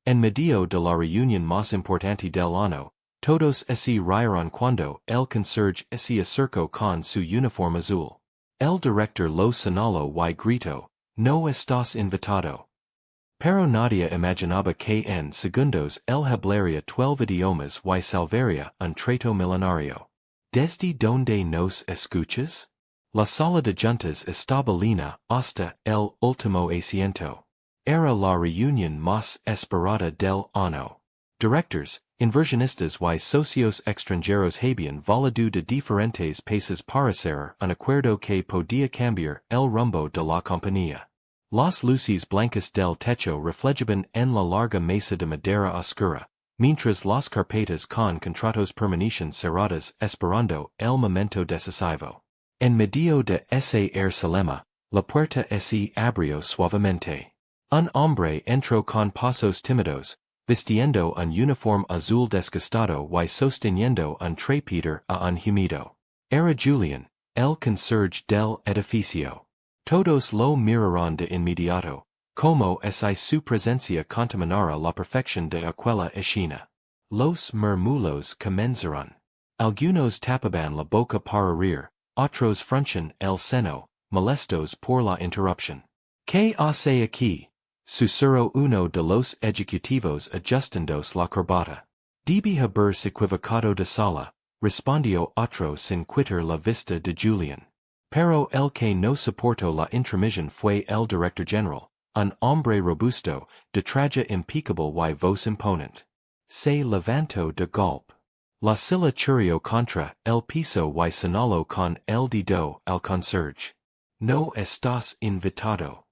En medio de la reunión más importante del año, todos se rieron cuando el conserje se acercó con su uniforme azul. El director lo señaló y gritó, no estás invitado. Pero nadie imaginaba que en segundos él hablaría 12 idiomas y salvaría un trato millonario. ¿Desde donde nos escuchas? La sala de juntas estaba llena hasta el último asiento. Era la reunión más esperada del año. Directors, inversionistas y socios extranjeros habían volado de diferentes países para hacer un acuerdo que podía cambiar el rumbo de la compañía. Las luces blancas del techo reflejaban en la larga mesa de madera oscura, mientras las carpetas con contratos permanecían cerradas esperando el momento decisivo. En medio de ese solemne, la puerta se abrió suavemente. Un hombre entró con pasos tímidos, vistiendo un uniforme azul desgastado y sosteniendo un trapeater a un humillado. Era Julián, el conserje del edificio. Todos lo miraron de inmediato, como si su presencia contaminara la perfección de aquella escena. Los murmullos comenzaron. Algunos tapaban la boca para reír, otros fruncían el ceño, molestos por la interrupción. ¿Qué hace aquí? Susurró uno de los ejecutivos ajustándose la corbata. Debe haberse equivocado de sala, respondió otro sin quitar la vista de Julián. Pero el que no soportó la intromisión fue el director general, un hombre robusto, de traje impecable y voz imponente. Se levantó de golpe. La silla churrió contra el piso y señaló con el dedo al conserje. No estás invitado.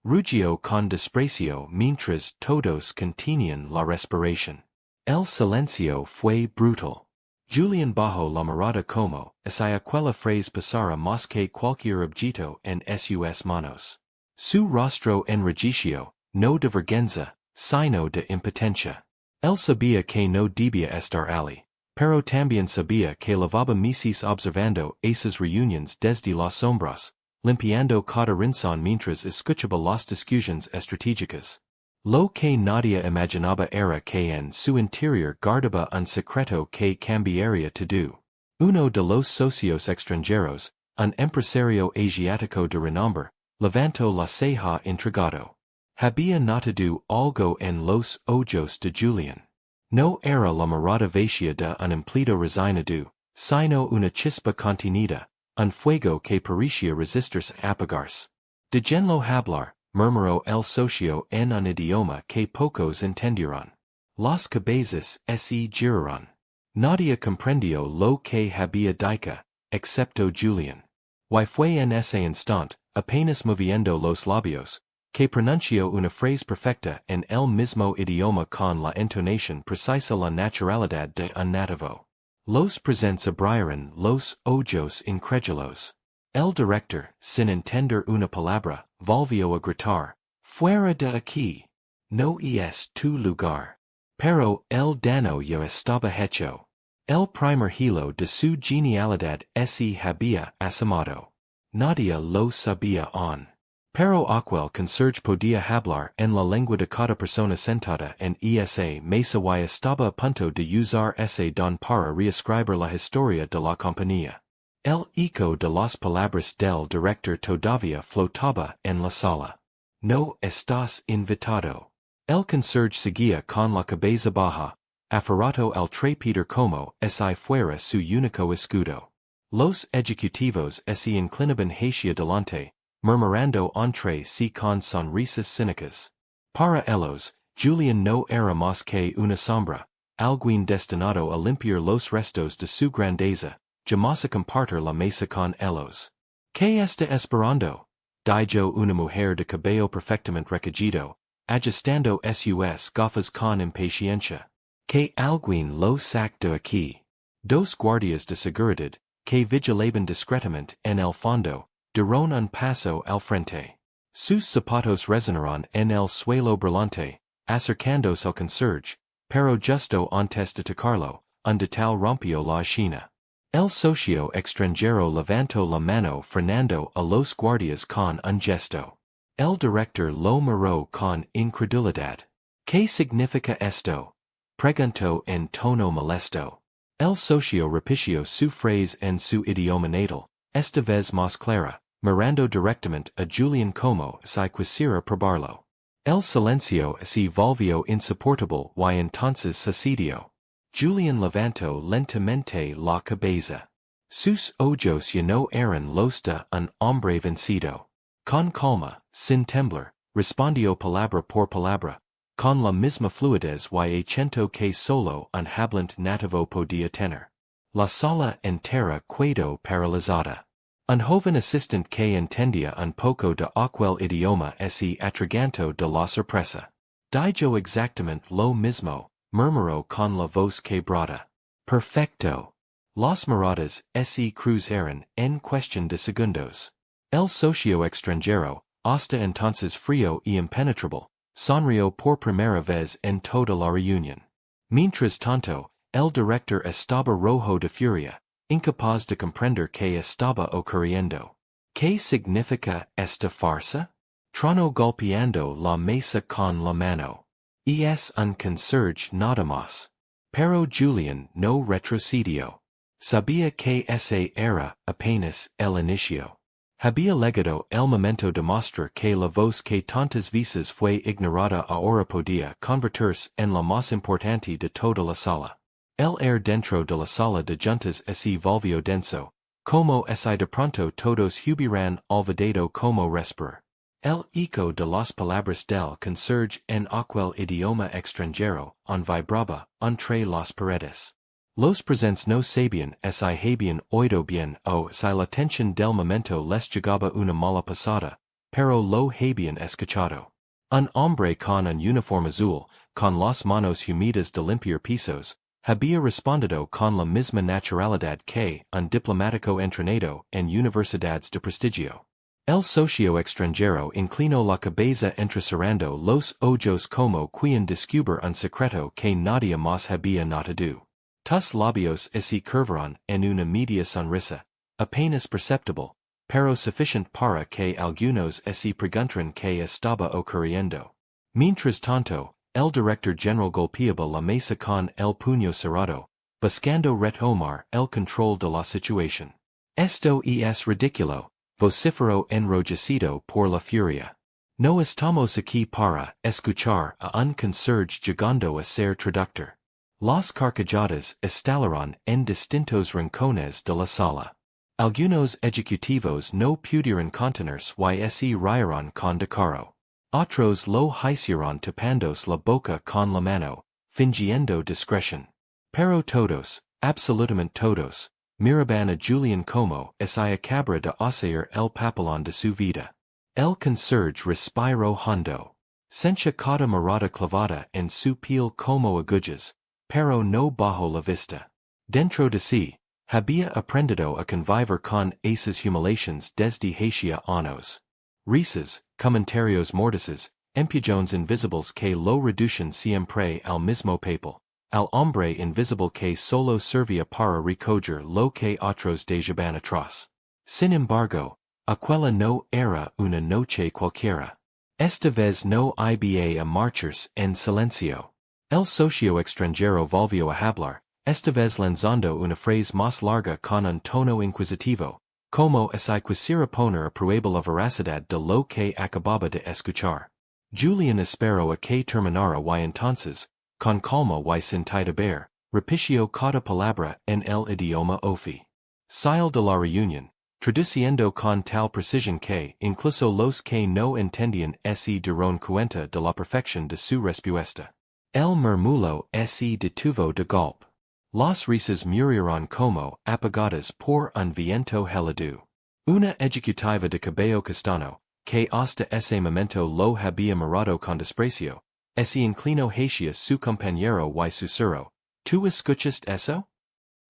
Rugió con desprecio mientras todos contenían la respiración. El silencio fue brutal. Julián bajó la mirada como si aquella frase pasara más que cualquier objeto en sus manos. Su rostro enrojeció, no de vergüenza, sino de impotencia. Él sabía que no debía estar allí, pero también sabía que llevaba meses observando esas reuniones desde las sombras, limpiando cada rincón mientras escuchaba las discusiones estratégicas. Lo que nadie imaginaba era que en su interior guardaba un secreto que cambiaría todo. Uno de los socios extranjeros, un empresario asiático de renombre, levantó la ceja intrigado. Había notado algo en los ojos de Julián. No era la mirada vacía de un empleado resignado, sino una chispa contenida, un fuego que parecía resistirse a apagarse. Déjenlo hablar, murmuró el socio en un idioma que pocos entendieron. Las cabezas se giraron. Nadie comprendió lo que había dicho, excepto Julián. Y fue en ese instante, apenas moviendo los labios, que pronunció una frase perfecta en el mismo idioma con la entonación precisa la naturalidad de un nativo. Los presentes abrieron los ojos incrédulos. El director, sin entender una palabra, volvió a gritar, «Fuera de aquí! No es tu lugar!» Pero el daño ya estaba hecho. El primer hilo de su genialidad se había asomado. Nadie lo sabía aún. Pero aquel conserje podía hablar en la lengua de cada persona sentada en esa mesa y estaba a punto de usar ese don para reescribir la historia de la compañía. El eco de las palabras del director todavía flotaba en la sala. No estás invitado. El conserje seguía con la cabeza baja, aferrado al trapeater como si fuera su único escudo. Los ejecutivos se inclinaban hacia delante, murmurando entre sí con sonrisas cínicas. Para ellos, Julián no era más que una sombra, alguien destinado a limpiar los restos de su grandeza, jamás a compartir la mesa con ellos. ¿Qué está esperando? Dijo una mujer de cabello perfectamente recogido, ajustando sus gafas con impaciencia. Que alguien lo saque de aquí. Dos guardias de seguridad, que vigilaban discretamente en el fondo, dieron un paso al frente. Sus zapatos resonaron en el suelo brillante, acercándose al conserje, pero justo antes de tocarlo, un detal rompió la escena. El socio extranjero levantó la mano frenando a los guardias con un gesto. El director lo miró con incredulidad. ¿Qué significa esto? Pregunto en tono molesto. El socio repitió su frase en su idioma natal, esta vez más clara, mirando directamente a Julián como si quisiera probarlo. El silencio se volvió insoportable y entonces sucedió. Julián levantó lentamente la cabeza. Sus ojos ya no eran los de un hombre vencido. Con calma, sin temblar, respondió palabra por palabra, con la misma fluidez y acento que solo un hablante nativo podía tener. La sala entera quedó paralizada. Un joven asistente que entendía un poco de aquel idioma se atragantó de la sorpresa. Dijo exactamente lo mismo, murmuró con la voz quebrada. Perfecto. Las miradas se cruzaron en cuestión de segundos. El socio extranjero, hasta entonces frío y impenetrable, sonrió por primera vez en toda la reunión. Mientras tanto, el director estaba rojo de furia, incapaz de comprender qué estaba ocurriendo. ¿Qué significa esta farsa? Tronó golpeando la mesa con la mano. Es un conserje nada más. Pero Julián no retrocedió. Sabía que ese era apenas el inicio. Había llegado el momento de mostrar que la voz que tantas veces fue ignorada ahora podía convertirse en la más importante de toda la sala. El air dentro de la sala de juntas se volvió denso, como si de pronto todos hubieran olvidado cómo respirar. El eco de las palabras del conserje en aquel idioma extranjero vibraba entre las paredes. Los presentes no sabían si habían oído bien o si la tensión del momento les llegaba una mala pasada, pero lo habían escuchado. Un hombre con un uniforme azul, con las manos húmedas de limpiar pisos, había respondido con la misma naturalidad que un diplomático entrenado en universidades de prestigio. El socio extranjero inclinó la cabeza entrecerrando los ojos como quien descubre un secreto que nadie más había notado. Tus labios se curvaron en una media sonrisa, apenas perceptible, pero suficiente para que algunos se preguntaran qué estaba ocurriendo. Mientras tanto, el director general golpeaba la mesa con el puño cerrado, buscando retomar el control de la situación. Esto es ridículo, vociferó enrojecido por la furia. No estamos aquí para escuchar a un conserje llegando a ser traductor. Las carcajadas estallaron en distintos rincones de la sala. Algunos ejecutivos no pudieron contenerse y se rieron con decoro. Otros lo hicieron tapándose la boca con la mano, fingiendo discreción. Pero todos, absolutamente todos, miraban a Julián como si acabara de hacer el papelón de su vida. El conserje respiró hondo. Sentía cada mirada clavada en su piel como agujas, pero no bajó la vista. Dentro de sí, había aprendido a convivir con esas humillaciones desde hacía años. Risas, comentarios mordaces, empujones invisibles que lo reducen siempre al mismo papel, al hombre invisible que solo servía para recoger lo que otros dejaban atrás. Sin embargo, aquella no era una noche cualquiera. Esta vez no iba a marcharse en silencio. El socio extranjero volvió a hablar, esta vez lanzando una frase más larga con un tono inquisitivo, como si quisiera poner a prueba la veracidad de lo que acababa de escuchar. Julián esperó a que terminara y entonces, con calma y sin titubear, repitió cada palabra en el idioma ofi. Sal de la reunión, traduciendo con tal precisión que incluso los que no entendían se dieron cuenta de la perfección de su respuesta. El murmullo se detuvo de golpe. Las risas murieron como apagadas por un viento helado. Una ejecutiva de cabello castaño, que hasta ese momento lo había mirado con desprecio, se inclinó hacia su compañero y susurró, ¿Tú escuchaste eso?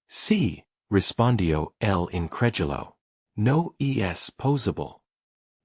Sí, respondió el incrédulo. No es posible.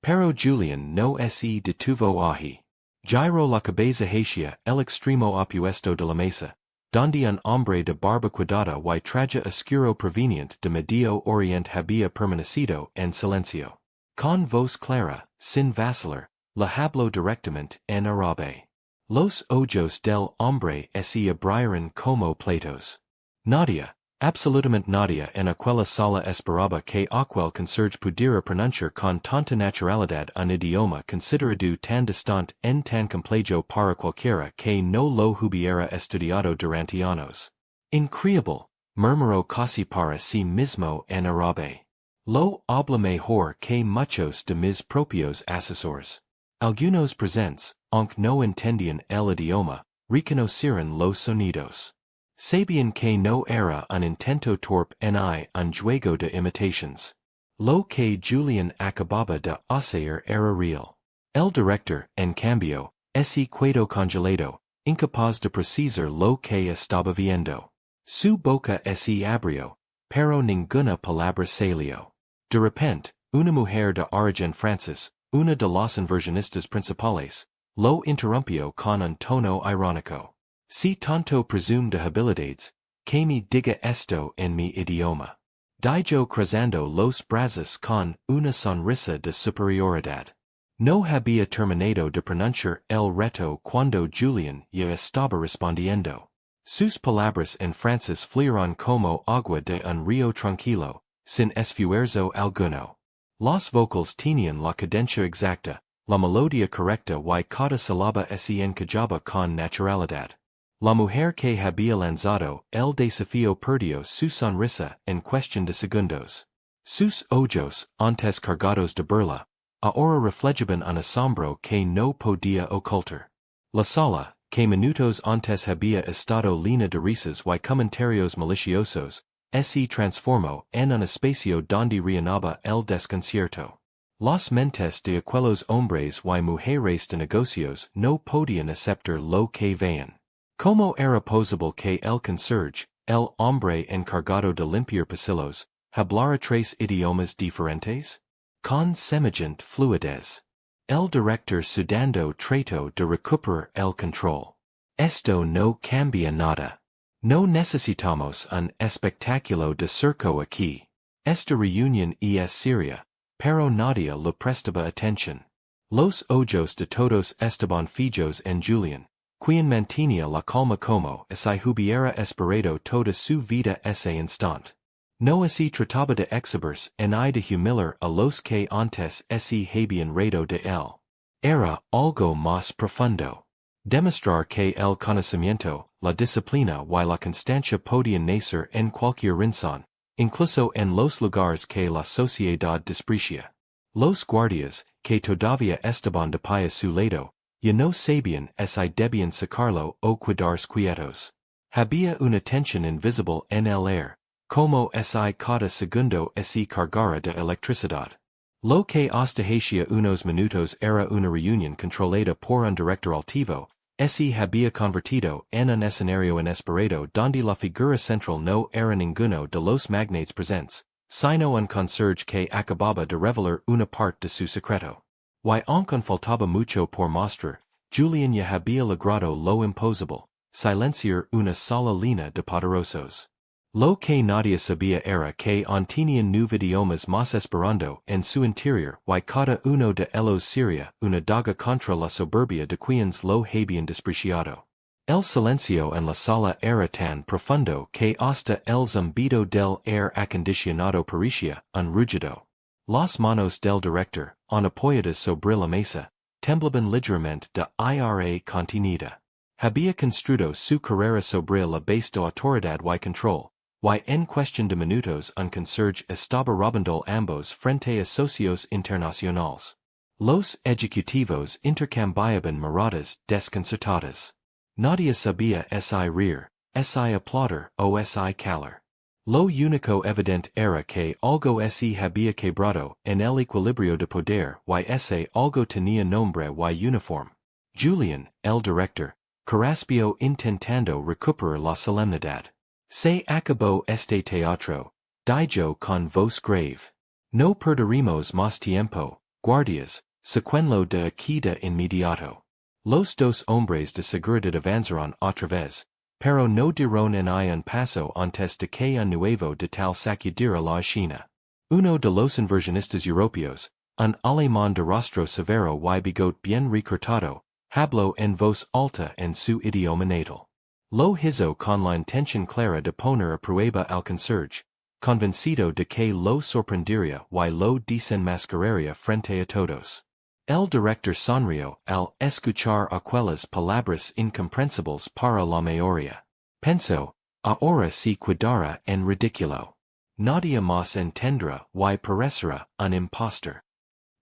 Pero Julián no se detuvo allí. Giró la cabeza hacia el extremo opuesto de la mesa, donde un hombre de barba cuidada y traje oscuro proveniente de Medio Oriente había permanecido en silencio. Con voz clara, sin vacilar, le habló directamente en árabe. Los ojos del hombre se abrieron como platos. Nadia, absolutamente nadia en aquella sala esperaba que aquel conserje pudiera pronunciar con tanta naturalidad un idioma considerado tan distante en tan complejo para cualquiera que no lo hubiera estudiado durante años. Increíble, murmuró casi para sí mismo en árabe. Lo habla mejor que muchos de mis propios asesores. Algunos presentes, aunque no entendían el idioma, reconocieron los sonidos. Sabían que no era un intento torpe ni un juego de imitaciones. Lo que Julián acababa de hacer era real. El director, en cambio, se quedó congelado, incapaz de precisar lo que estaba viendo. Su boca se abrió, pero ninguna palabra salió. De repente, una mujer de origen francés, una de las inversionistas principales, lo interrumpió con un tono irónico. Si tanto presume de habilidades, que me diga esto en mi idioma. Dijo cruzando los brazos con una sonrisa de superioridad. No había terminado de pronunciar el reto cuando Julián ya estaba respondiendo. Sus palabras en francés fluyeron como agua de un río tranquilo, sin esfuerzo alguno. Los vocals tenían la cadencia exacta, la melodía correcta y cada sílaba se encajaba con naturalidad. La mujer que había lanzado el desafío perdió su sonrisa en cuestión de segundos. Sus ojos, antes cargados de burla, ahora reflejaban un asombro que no podía ocultar. La sala, que minutos antes había estado llena de risas y comentarios maliciosos, se transformó en un espacio donde reinaba el desconcierto. Las mentes de aquellos hombres y mujeres de negocios no podían aceptar lo que veían. ¿Cómo era posible que el conserje, el hombre encargado de limpiar pasillos, hablara 3 idiomas diferentes? Con semejante fluidez. El director sudando trató de recuperar el control. Esto no cambia nada. No necesitamos un espectáculo de circo aquí. Esta reunión es seria, pero nadie le prestaba atención. Los ojos de todos estaban fijos en Julián, quien mantenía la calma como si hubiera esperado toda su vida ese instante. No se trataba de exhibirse ni de humillar a los que antes se habían reído de él. Era algo más profundo. Demostrar que el conocimiento, la disciplina y la constancia podían nacer en cualquier rincón, incluso en los lugares que la sociedad desprecia. Los guardias, que todavía estaban de pie a su lado, ya no sabían si debían sacarlo o quedarse quietos. Había una tensión invisible en el aire, como si cada segundo se cargara de electricidad. Lo que hasta hacía unos minutos era una reunión controlada por un director altivo, se había convertido en un escenario inesperado donde la figura central no era ninguno de los magnates presentes, sino un conserje que acababa de revelar una parte de su secreto. Y aunque faltaba mucho por mostrar, Julián ya había logrado lo imposible, silenciar una sola línea de poderosos. Lo que nadie sabía era que tenían 9 idiomas más esperando en su interior y cada uno de ellos sería una daga contra la soberbia de quienes lo habían despreciado. El silencio en la sala era tan profundo que hasta el zumbido del aire acondicionado parecía un rugido. Las manos del director, apoyadas sobre la mesa, temblaban ligeramente de ira contenida. Había construido su carrera sobre la base de autoridad y control. Y en cuestión de minutos un conserje estaba robando ambos frente a socios internacionales. Los ejecutivos intercambiaban miradas desconcertadas. Nadie sabía si reír, si aplaudir o si calar. Lo único evidente era que algo se había quebrado en el equilibrio de poder y ese algo tenía nombre y uniforme. Julián, el director, carraspeó intentando recuperar la solemnidad. Se acabó este teatro, dijo con voz grave. No perderemos más tiempo, guardias, secuenlo de aquí de inmediato. Los 2 hombres de seguridad avanzaron otra vez, pero no dieron ni un paso antes de que un nuevo de tal sacudiera la escena. Uno de los inversionistas europeos, un alemán de rostro severo y bigote bien recortado, habló en voz alta en su idioma natal. Lo hizo con la intención clara de poner a prueba al conserje, convencido de que lo sorprendería y lo desenmascararía frente a todos. El director sonrió al escuchar aquellas palabras incomprensibles para la mayoría. Pensó, ahora se quedará en ridículo. Nadie más entendrá y parecerá un impostor.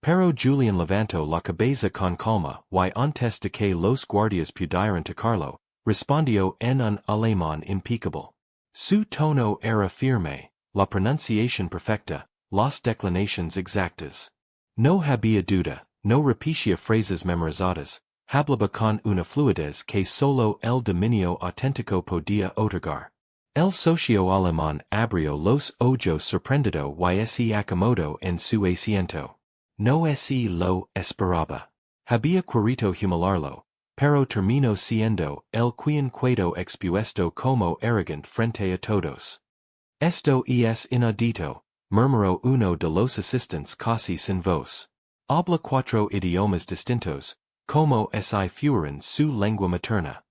Pero Julián levantó la cabeza con calma y antes de que los guardias pudieran tocarlo, respondió en un alemán impecable. Su tono era firme, la pronunciación perfecta, las declinaciones exactas. No había duda, no repetía frases memorizadas, hablaba con una fluidez que solo el dominio auténtico podía otorgar. El socio alemán abrió los ojos sorprendido y se acomodó en su asiento. No se lo esperaba. Había querido humillarlo, pero terminó siendo el quien quedó expuesto como arrogante frente a todos. Esto es inaudito, murmuró uno de los asistentes casi sin voz. Habla 4 idiomas distintos, como si fueran su lengua materna.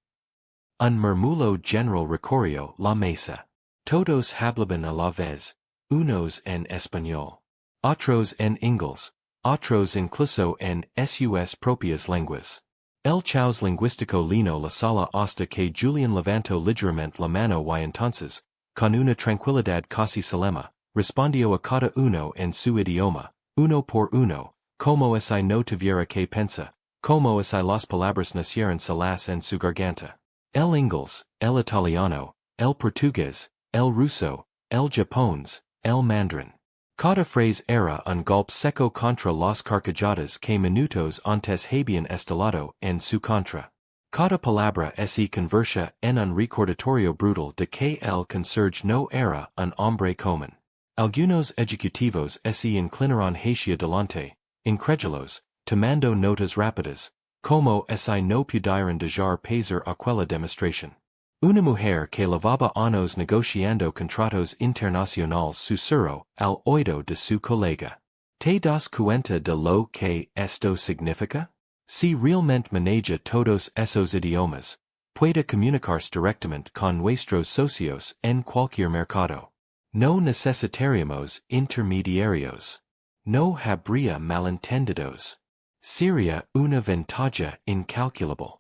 Un murmullo general recorrió la mesa. Todos hablaban a la vez, unos en español, otros en inglés, otros incluso en sus propias lenguas. El caos lingüístico llenó la sala hasta que Julián levantó ligeramente la mano y entonces, con una tranquilidad casi solemne, respondió a cada uno en su idioma, uno por uno, como si no tuviera que pensar, como si las palabras nacieran solas en su garganta. El inglés, el italiano, el portugués, el ruso, el japonés, el mandarín. Cada frase era un golpe seco contra las carcajadas que minutos antes habían estallado en su contra. Cada palabra se convertía en un recordatorio brutal de que el conserje no era un hombre común. Algunos ejecutivos se inclinaron hacia delante, incrédulos, tomando notas rápidas, como si no pudieran dejar pasar aquella demostración. Una mujer que llevaba años negociando contratos internacionales susurró al oído de su colega. ¿Te das cuenta de lo que esto significa? Si realmente maneja todos esos idiomas, puede comunicarse directamente con nuestros socios en cualquier mercado. No necesitaríamos intermediarios. No habría malentendidos. Sería una ventaja incalculable.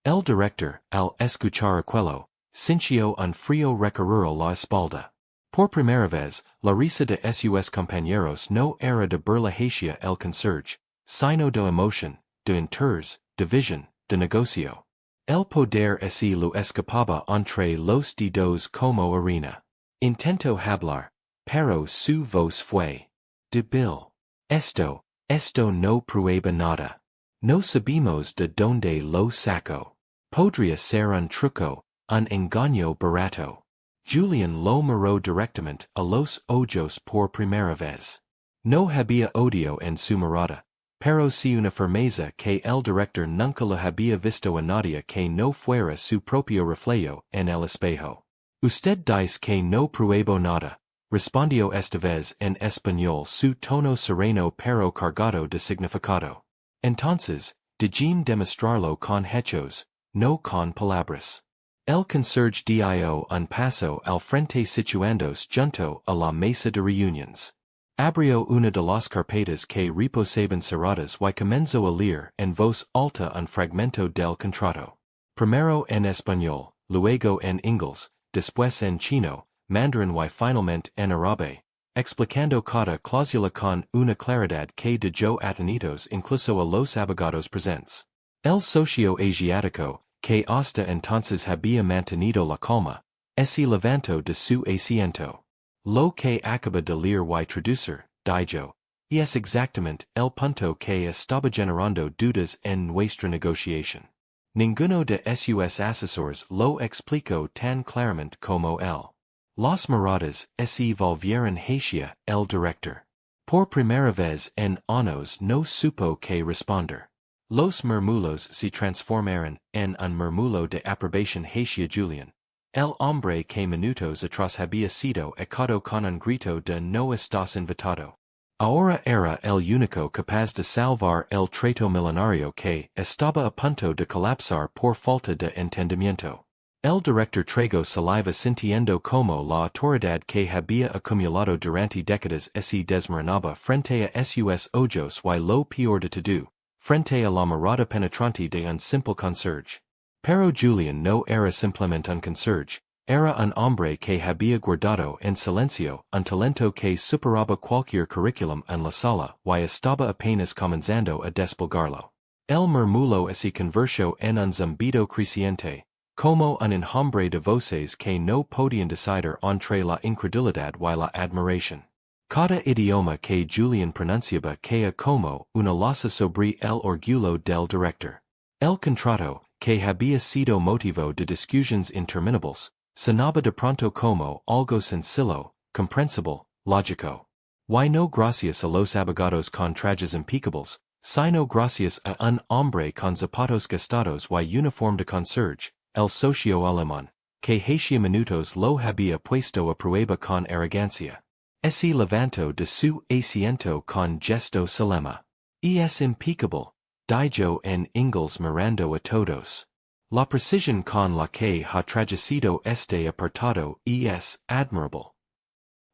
El director, al escuchar aquello, sintió un frío recorrer la espalda. Por primera vez, la risa de sus compañeros no era de burla hacia el conserje, sino de emoción, de interés, de visión, de negocio. El poder se lo escapaba entre los dedos como arena. Intentó hablar, pero su voz fue débil. Esto no prueba nada. No sabemos de dónde lo sacó. Podría ser un truco, un engaño barato. Julián lo miró directamente a los ojos por primera vez. No había odio en su mirada, pero sí una firmeza que el director nunca le había visto a nadie que no fuera su propio reflejo en el espejo. Usted dice que no pruebo nada, respondió esta vez en español su tono sereno pero cargado de significado. Entonces, déjeme demostrarlo con hechos, no con palabras. El conserje dio un paso al frente situándose junto a la mesa de reuniones. Abrió una de las carpetas que reposaban cerradas y comenzó a leer en voz alta un fragmento del contrato. Primero en español, luego en inglés, después en chino, mandarín y finalmente en árabe, explicando cada cláusula con una claridad que dejó atónitos incluso a los abogados presentes. El socio asiático, que hasta entonces había mantenido la calma, se levantó de su asiento. Lo que acaba de leer y traducir, dijo, y es exactamente el punto que estaba generando dudas en nuestra negociación. Ninguno de sus asesores lo explicó tan claramente como él. Las miradas se volvieron hacia el director. Por primera vez en años no supo qué responder. Los murmullos se transformaron en un murmullo de aprobación hacia Julián. El hombre que minutos atrás había sido echado con un grito de no estás invitado. Ahora era el único capaz de salvar el trato millonario que estaba a punto de colapsar por falta de entendimiento. El director tragó saliva sintiendo como la autoridad que había acumulado durante décadas se desmoronaba frente a sus ojos y lo peor de todo, frente a la mirada penetrante de un simple conserje. Pero Julián no era simplemente un conserje, era un hombre que había guardado en silencio un talento que superaba cualquier curriculum en la sala y estaba apenas comenzando a desplegarlo. El murmullo se convirtió en un zumbido creciente, como un enjambre de voces que no podían decidir entre la incredulidad y la admiración. Cada idioma que Julián pronunciaba caía como una losa sobre el orgullo del director. El contrato, que había sido motivo de discusiones interminables, sonaba de pronto como algo sencillo, comprensible, lógico. Y no gracias a los abogados con trajes impecables, sino gracias a un hombre con zapatos gastados y uniforme de conserje, el socio alemán, que hacía minutos lo había puesto a prueba con arrogancia. Se levantó de su asiento con gesto solemne. Es impecable, dijo en inglés mirando a todos. La precisión con la que ha traducido este apartado es admirable.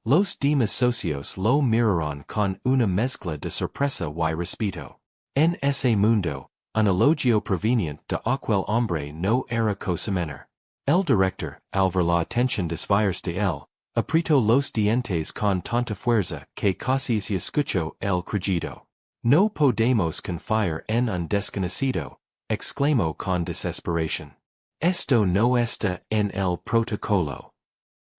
Los demás socios lo miraron con una mezcla de sorpresa y respeto. En ese mundo, un elogio proveniente de aquel hombre no era cosa menor. El director, al ver la atención desviarse de él, apretó los dientes con tanta fuerza que casi se escuchó el crujido. No podemos confiar en un desconocido, exclamó con desesperación. Esto no está en el protocolo.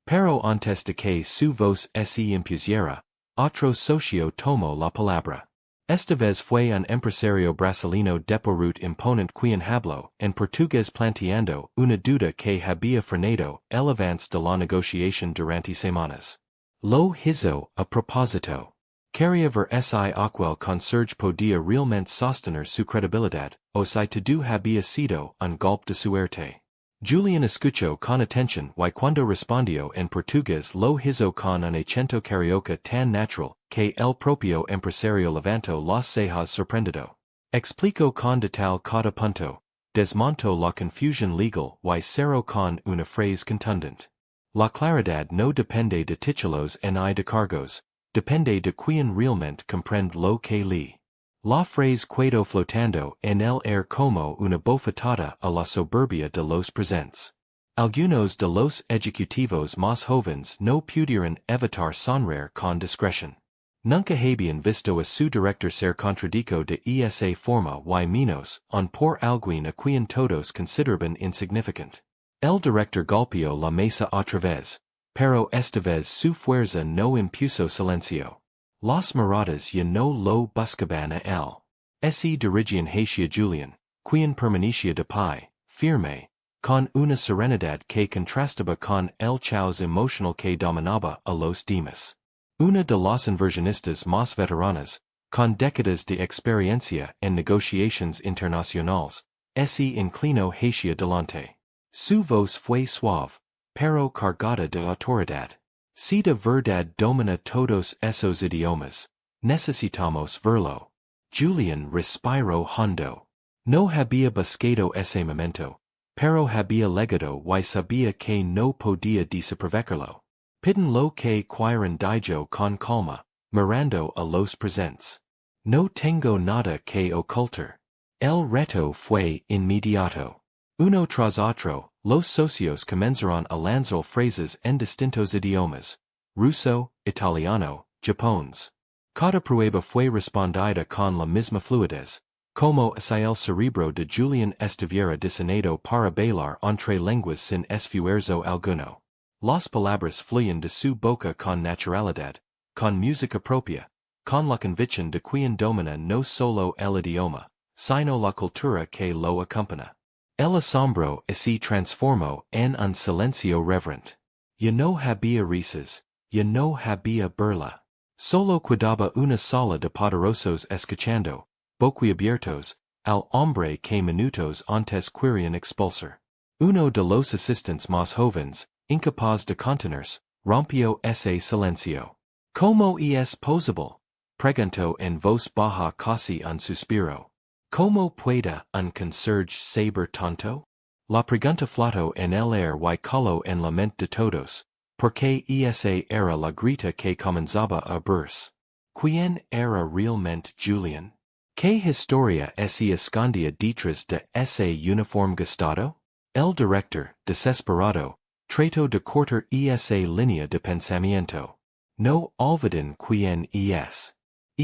Pero antes de que su voz se impusiera, otro socio tomó la palabra. Esta vez fue un empresario brasileño de porut imponente quien habló en portugués planteando una duda que había frenado el avance de la negociación durante semanas. Lo hizo a propósito. Quería ver si aquel conserje podía realmente sostener su credibilidad, o si todo había sido un golpe de suerte. Julián escuchó con atención y cuando respondió en portugués lo hizo con un acento carioca tan natural, que el propio empresario levantó las cejas sorprendido. Explicó con detalle cada punto, desmontó la confusión legal y cerró con una frase contundente. La claridad no depende de títulos ni de cargos, depende de quien realmente comprende lo que lee. La frase quedó flotando en el aire como una bofetada a la soberbia de los presentes. Algunos de los ejecutivos más jóvenes no pudieron evitar sonreír con discreción. Nunca habían visto a su director ser contradicho de esa forma y menos aun por alguien a quien todos consideraban insignificant. El director golpeó la mesa otra vez, pero esta vez su fuerza no impuso silencio. Las miradas ya no lo buscaban a él. Se dirigían hacia Julián, quien permanecía de pie, firme, con una serenidad que contrastaba con el caos emocional que dominaba a los demás. Una de las inversionistas más veteranas, con décadas de experiencia en negociaciones internacionales, se inclinó hacia delante. Su voz fue suave, pero cargada de autoridad. Si de verdad domina todos esos idiomas, necesitamos verlo. Julián respiró hondo. No había buscado ese momento, pero había legado y sabía que no podía desaprovecherlo. Piden lo que quieran dijo con calma, mirando a los presentes. No tengo nada que ocultar. El reto fue inmediato. Uno tras otro, los socios comenzaron a lanzar frases en distintos idiomas, ruso, italiano, japonés. Cada prueba fue respondida con la misma fluidez, como si el cerebro de Julián estuviera diseñado para bailar entre lenguas sin esfuerzo alguno. Las palabras fluían de su boca con naturalidad, con música propia, con la convicción de quien domina no solo el idioma, sino la cultura que lo acompaña. El asombro se transformó en un silencio reverente. Ya no había risas, ya no había burla. Solo quedaba una sala de poderosos escuchando, boquiabiertos, al hombre que minutos antes querían expulsar. Uno de los asistentes más jóvenes, incapaz de contenerse, rompió ese silencio. ¿Cómo es posible? pregunto en voz baja casi un suspiro. ¿Cómo pueda un conserje saber tanto? La pregunta flotó en el aire y caló en la mente de todos, porque esa era la grita que comenzaba a verse. ¿Quién era realmente Julián? ¿Qué historia se escondía detrás de ese uniforme gastado? El director, desesperado, trató de cortar esa línea de pensamiento. No olviden quién es.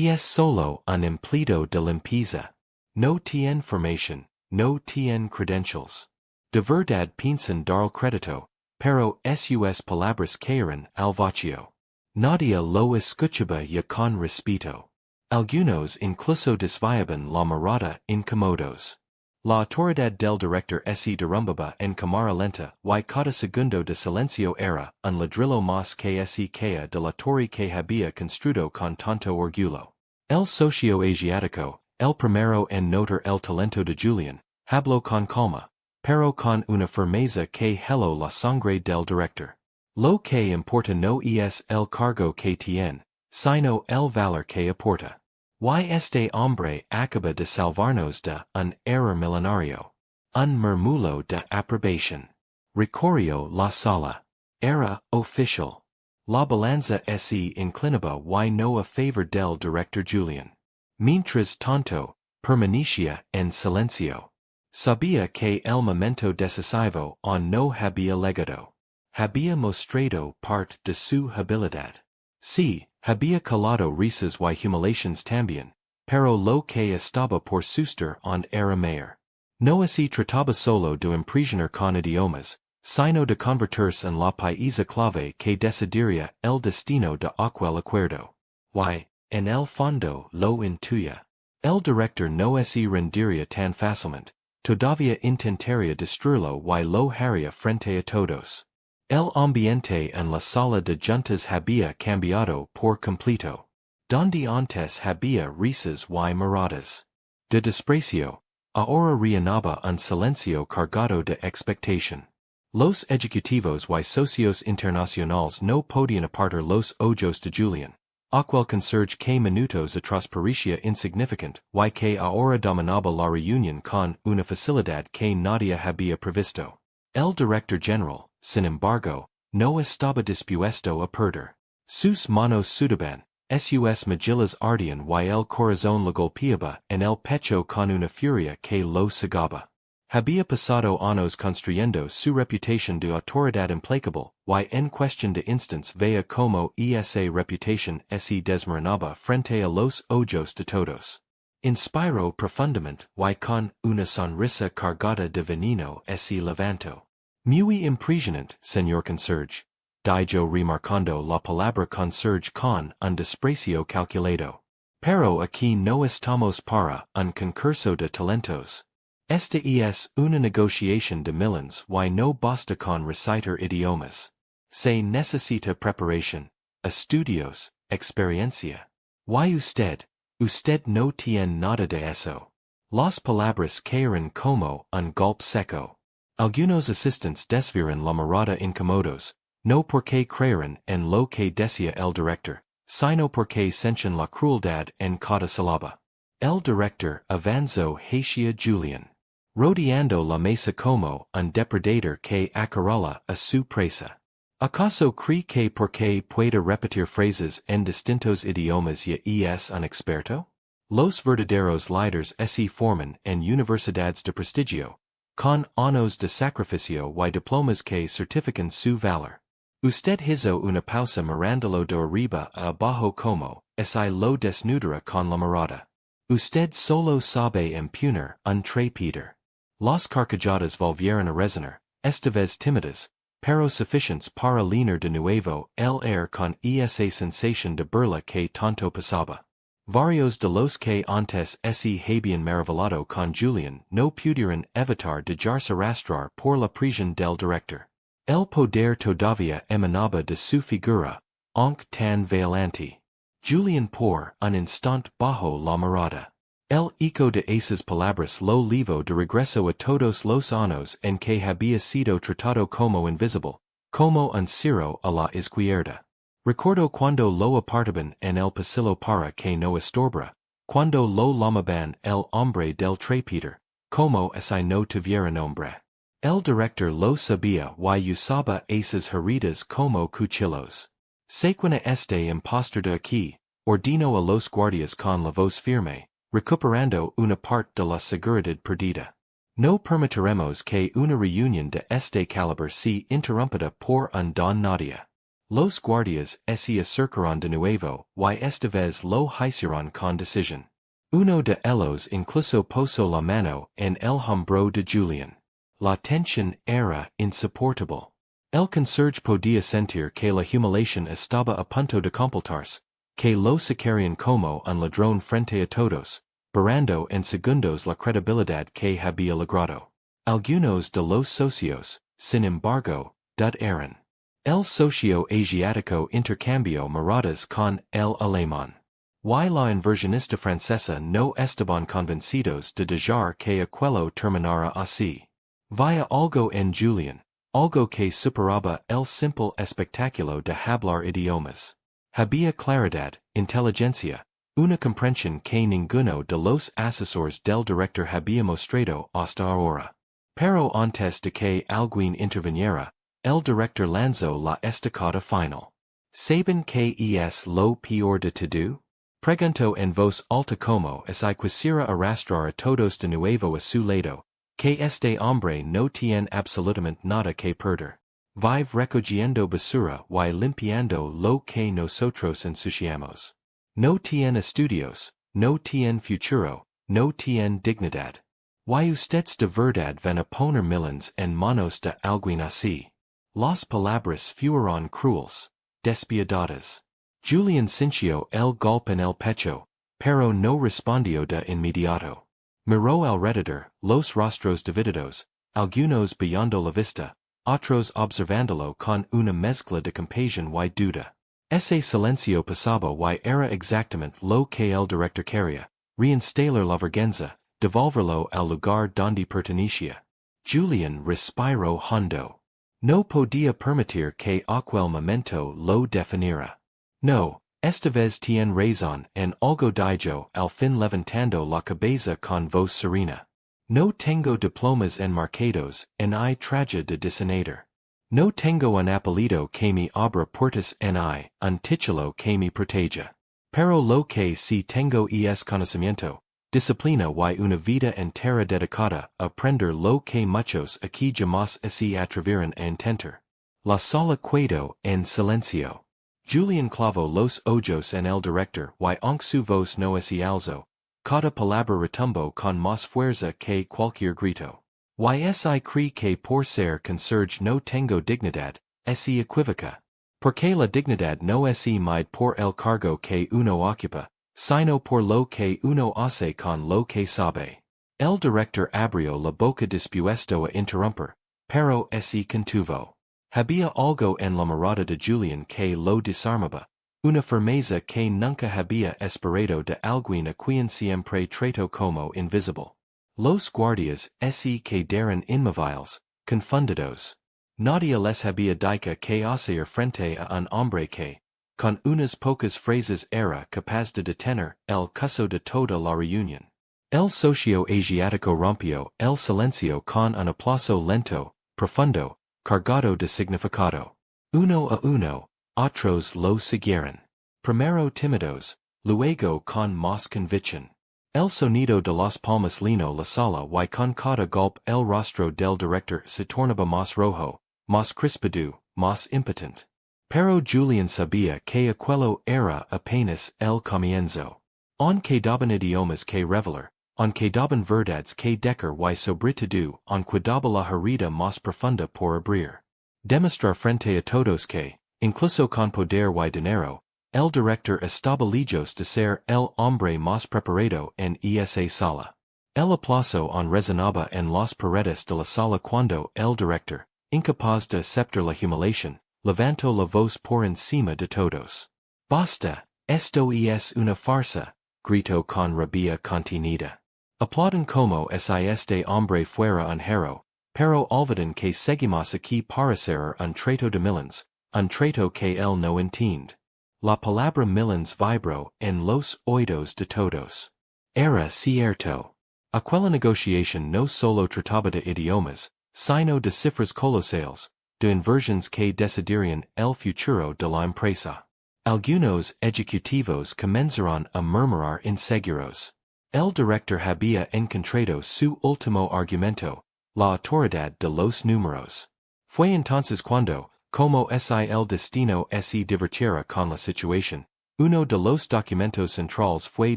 Es solo un empleado de limpieza. No tiene formación, no tiene credentials. De verdad piensan dar crédito, pero sus palabras caeran al vacío. Nadie lo escuchaba ya con respeto. Algunos incluso desviaban la mirada incómodos. La autoridad del director se derrumbaba en cámara lenta y cada segundo de silencio era un ladrillo más que se caía de la torre que había construido con tanto orgullo. El socio asiático, el primero en notar el talento de Julián, habló con calma, pero con una firmeza que heló la sangre del director. Lo que importa no es el cargo que tiene, sino el valor que aporta. Y este hombre acaba de salvarnos de un error millonario. Un murmullo de aprobación. Recorrió la sala. Era oficial. La balanza se inclinaba y no a favor del director Julián. Mientras tanto, permanecía en silencio. Sabía que el momento decisivo aún no había llegado. Había mostrado parte de su habilidad. Sí, había calado risas y humillaciones también, pero lo que estaba por suceder aún era mayor. No se trataba solo de impresionar con idiomas, sino de convertirse en la pieza clave que decidiría el destino de aquel acuerdo. Y, en el fondo, lo intuía. El director no se rendiría tan fácilmente, todavía intentaría destruirlo y lo haría frente a todos. El ambiente en la sala de juntas había cambiado por completo. Donde antes había risas y miradas de desprecio, ahora reinaba un silencio cargado de expectación. Los ejecutivos y socios internacionales no podían apartar los ojos de Julián, aquel conserje que minutos atrás parecía insignificante y que ahora dominaba la reunión con una facilidad que nadie había previsto. El director general, sin embargo, no estaba dispuesto a perder. Sus manos sudaban, sus mejillas ardían y el corazón le golpeaba en el pecho con una furia que lo cegaba. Había pasado años construyendo su reputación de autoridad implacable, y en cuestión de instants veía como esa reputación se desmoronaba frente a los ojos de todos. Inspiró profundamente y con una sonrisa cargada de veneno se levantó. Muy impresionante, señor conserje, dijo remarcando la palabra conserje con un desprecio calculado. Pero aquí no estamos para un concurso de talentos. Esta es una negociación de millones y no basta con recitar idiomas. Se necesita preparación, estudios, experiencia. Y usted no tiene nada de eso. Las palabras caeran como un golpe seco. Algunos asistentes desvieron la mirada incómodos, no porque creyeran en lo que decía el director, sino porque sentían la crueldad en cada sílaba. El director avanzó hacia Julián, rodeando la mesa como un depredador que acorrala a su presa. ¿Acaso cree que porque puede repetir frases en distintos idiomas ya es un experto? Los verdaderos líderes se forman en universidades de prestigio, con años de sacrificio y diplomas que certifican su valor. Usted hizo una pausa mirándolo de arriba a abajo como si lo desnudara con la mirada. Usted solo sabe empuñar un trapeder. Las carcajadas volvieron a resonar, esta vez tímidas, pero suficientes para llenar de nuevo el aire con esa sensación de burla que tanto pasaba. Varios de los que antes se habían maravillado con Julián no pudieron evitar dejarse arrastrar por la presión del director. El poder todavía emanaba de su figura, aunque tan valiente. Julián por un instante bajó la mirada. El eco de esas palabras lo llevó de regreso a todos los años en que había sido tratado como invisible, como un cero a la izquierda. Recuerdo cuando lo apartaban en el pasillo para que no estorbara, cuando lo llamaban el hombre del trapeter, como si no tuviera nombre. El director lo sabía y usaba esas heridas como cuchillos. Sequina este impostor de aquí, ordino a los guardias con la voz firme, recuperando una parte de la seguridad perdida. No permitiremos que una reunión de este calibre se interrumpida por un don nadie. Los guardias se acercaron de nuevo y esta vez lo hicieron con decisión. Uno de ellos incluso puso la mano en el hombro de Julián. La tensión era insoportable. El conserje podía sentir que la humillación estaba a punto de completarse, que lo sacarían como un ladrón frente a todos, borrando en segundos la credibilidad que había logrado. Algunos de los socios, sin embargo, dudaron. El socio asiático intercambió miradas con el alemán. Y la inversionista francesa no estaban convencidos de dejar que aquello terminara así. Vaya algo en Julián, algo que superaba el simple espectáculo de hablar idiomas. Había claridad, inteligencia, una comprensión que ninguno de los asesores del director había mostrado hasta ahora. Pero antes de que alguien interviniera, el director lanzó la estacada final. ¿Saben qué es lo peor de todo? Preguntó en voz alta como si quisiera arrastrar a todos de nuevo a su lado, que este hombre no tiene absolutamente nada que perder. Vive recogiendo basura y limpiando lo que nosotros ensuciamos. No tiene estudios, no tiene futuro, no tiene dignidad. Y ustedes de verdad van a poner millones en manos de alguien así. Las palabras fueron crueles, despiadadas. Julián sintió el golpe en el pecho, pero no respondió de inmediato. Miró alrededor, los rostros divididos, algunos bajando la vista, otros observándolo con una mezcla de compasión y duda. Ese silencio pasaba y era exactamente lo que el director quería, reinstalar la vergüenza, devolverlo al lugar donde pertenecía. Julián respiró hondo. No podía permitir que aquel momento lo definiera. No, esta vez tiene razón en algo dijo al fin levantando la cabeza con voz serena. No tengo diplomas enmarcados en traje de diseñador. No tengo un apellido que me abra puertas en un título que me proteja. Pero lo que sí tengo es conocimiento, disciplina y una vida entera dedicada a aprender lo que muchos aquí jamás se atreveran a intentar. La sala quedó en silencio. Julián clavó los ojos en el director y aunque su voz no se alzó, cada palabra retumbó con más fuerza que cualquier grito. Si cree que por ser conserje no tengo dignidad, se equivoca. Porque la dignidad no se mide por el cargo que uno ocupa, sino por lo que uno hace con lo que sabe. El director abrió la boca dispuesto a interrumpir, pero se contuvo. Había algo en la mirada de Julián que lo desarmaba, una firmeza que nunca había esperado de alguien a quien siempre trató como invisible. Los guardias se quedaron inmóviles, confundidos. Nadie les había dicho que hacer frente a un hombre que, con unas pocas frases era capaz de detener el curso de toda la reunión. El socio asiático rompió el silencio con un aplauso lento, profundo, cargado de significado. Uno a uno, otros lo siguieron. Primero tímidos, luego con más convicción. El sonido de las palmas llenó la sala y con cada golpe el rostro del director se tornaba más rojo, más crispado, más impotente. Pero Julián sabía que aquello era apenas el comienzo. On quedaban idiomas que revelar, on quedaban verdades que decir y sobre todo, on quedaba la herida más profunda por abrir. Demostrar frente a todos que, incluso con poder y dinero, el director estaba lejos de ser el hombre más preparado en esa sala. El aplauso resonaba en las paredes de la sala cuando el director, incapaz de aceptar la humillación, levantó la voz por encima de todos. Basta, esto es una farsa, gritó con rabia contenida. Aplauden como si este hombre fuera un héroe, pero olvidan que seguimos aquí para hacer un trato de millones, un trato que él no entiende. La palabra millans vibro en los oídos de todos. Era cierto. Aquella negociación no solo trataba de idiomas, sino de cifras colosales, de inversiones que decidirían el futuro de la empresa. Algunos ejecutivos comenzaron a murmurar inseguros. El director había encontrado su último argumento, la autoridad de los números. Fue entonces cuando, como si el destino se divirtiera con la situación, uno de los documentos centrales fue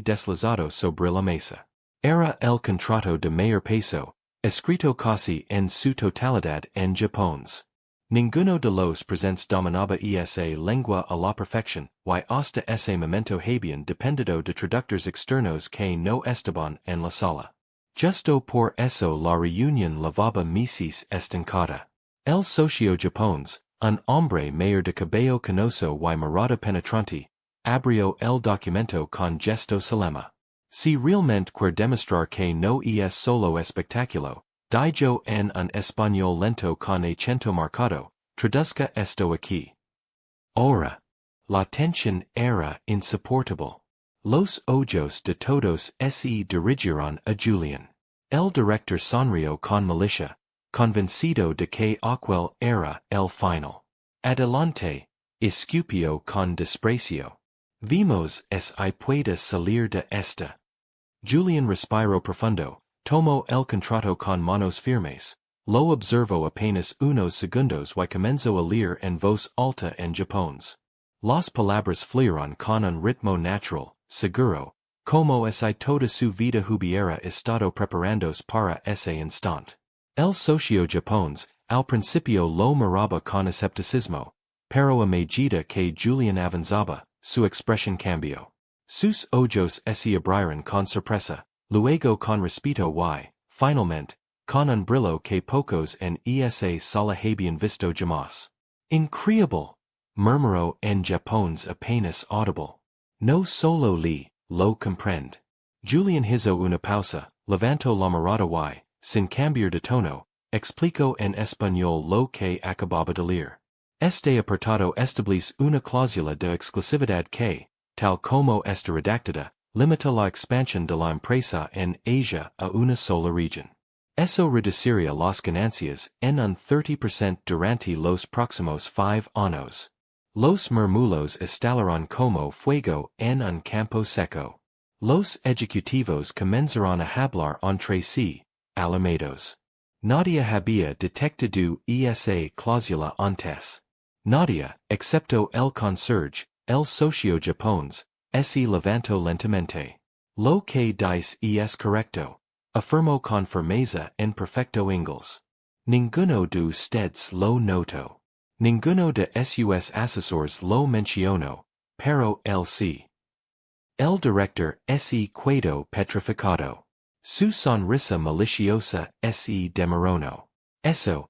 deslizado sobre la mesa. Era el contrato de mayor peso, escrito casi en su totalidad en japonés. Ninguno de los presentes dominaba esa lengua a la perfección, y hasta ese momento habían dependido de traductores externos que no estaban en la sala. Justo por eso la reunión lavaba meses estancada. El socio japonés, un hombre mayor de cabello canoso y mirada penetrante, abrió el documento con gesto solemne. Si realmente quiere demostrar que no es solo espectáculo, dijo en un español lento con acento marcado, traduzca esto aquí. Ahora. La tensión era insoportable. Los ojos de todos se dirigieron a Julián. El director sonrió con malicia, convencido de que aquel era el final. Adelante, escupió con desprecio. Vimos si puede salir de esta. Julián respiró profundo, tomó el contrato con manos firmes, lo observó apenas unos segundos y comenzó a leer en voz alta en japonés. Las palabras fluyeron con un ritmo natural, seguro, como si toda su vida hubiera estado preparándose para ese instante. El socio japonés, al principio lo miraba con escepticismo, pero a medida que Julián avanzaba, su expresión cambió. Sus ojos se abrieron con sorpresa, luego con respeto y, finalmente, con un brillo que pocos en esa sala habían visto jamás. Increíble, murmuró en japonés apenas audible. No solo lo comprende. Julián hizo una pausa, levantó la mirada y, sin cambiar de tono, explicó en español lo que acababa de leer. Este apartado establece una cláusula de exclusividad que, tal como está redactada, limita la expansión de la empresa en Asia a una sola región. Eso reduciría las ganancias en un 30% durante los próximos 5 años. Los murmullos estallaron como fuego en un campo seco. Los ejecutivos comenzaron a hablar entre sí, alarmados. Nadie había detectado esa cláusula antes. Nadie, excepto el conserje, el socio japonés, se levantó lentamente. Lo que dice es correcto, afirmó con firmeza en perfecto inglés. Ninguno de ustedes lo notó. Ninguno de sus asesores lo mencionó, pero él sí. El director se quedó petrificado. Su sonrisa maliciosa se demoró. Eso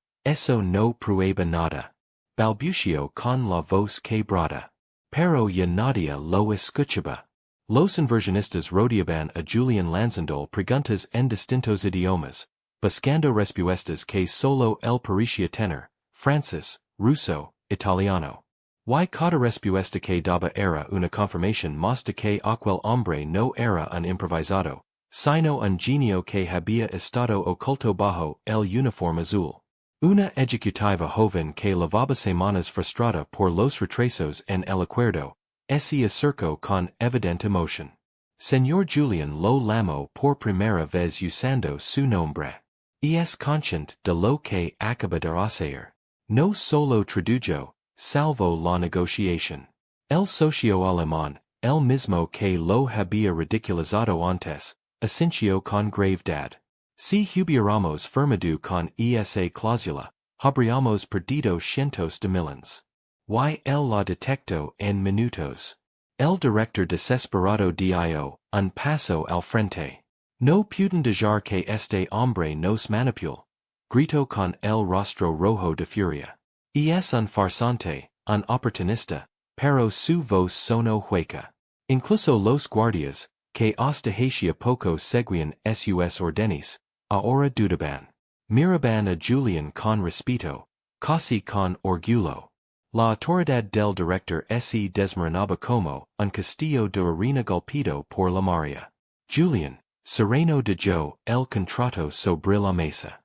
no prueba nada. Balbució con la voz quebrada. Pero ya nadie lo escuchaba. Los inversionistas rodeaban a Julián lanzando preguntas en distintos idiomas, buscando respuestas que solo él parecía tener, francés, ruso, italiano. Y cada respuesta que daba era una confirmación más de que aquel hombre no era un improvisado, sino un genio que había estado oculto bajo el uniforme azul. Una ejecutiva joven que lavaba semanas frustrada por los retrasos en el acuerdo, se acercó con evidente emoción. Señor Julián lo llamó por primera vez usando su nombre. Es consciente de lo que acaba de hacer. No solo tradujo, salvó la negociación. El socio alemán, el mismo que lo había ridiculizado antes, asintió con gravedad. Si hubiéramos firmado con esa cláusula, habríamos perdido cientos de millones. Y él la detectó en minutos. El director desesperado dio un paso al frente. No pueden dejar que este hombre nos manipule, gritó con el rostro rojo de furia. Es un farsante, un oportunista, pero su voz sonó hueca. Incluso los guardias, que hasta hacía poco seguían sus órdenes, ahora dudaban. Miraban a Julián con respeto, casi con orgullo. La autoridad del director se desmoronaba como un castillo de arena golpeado por la marea. Julián, sereno de yo, el contrato sobre la mesa.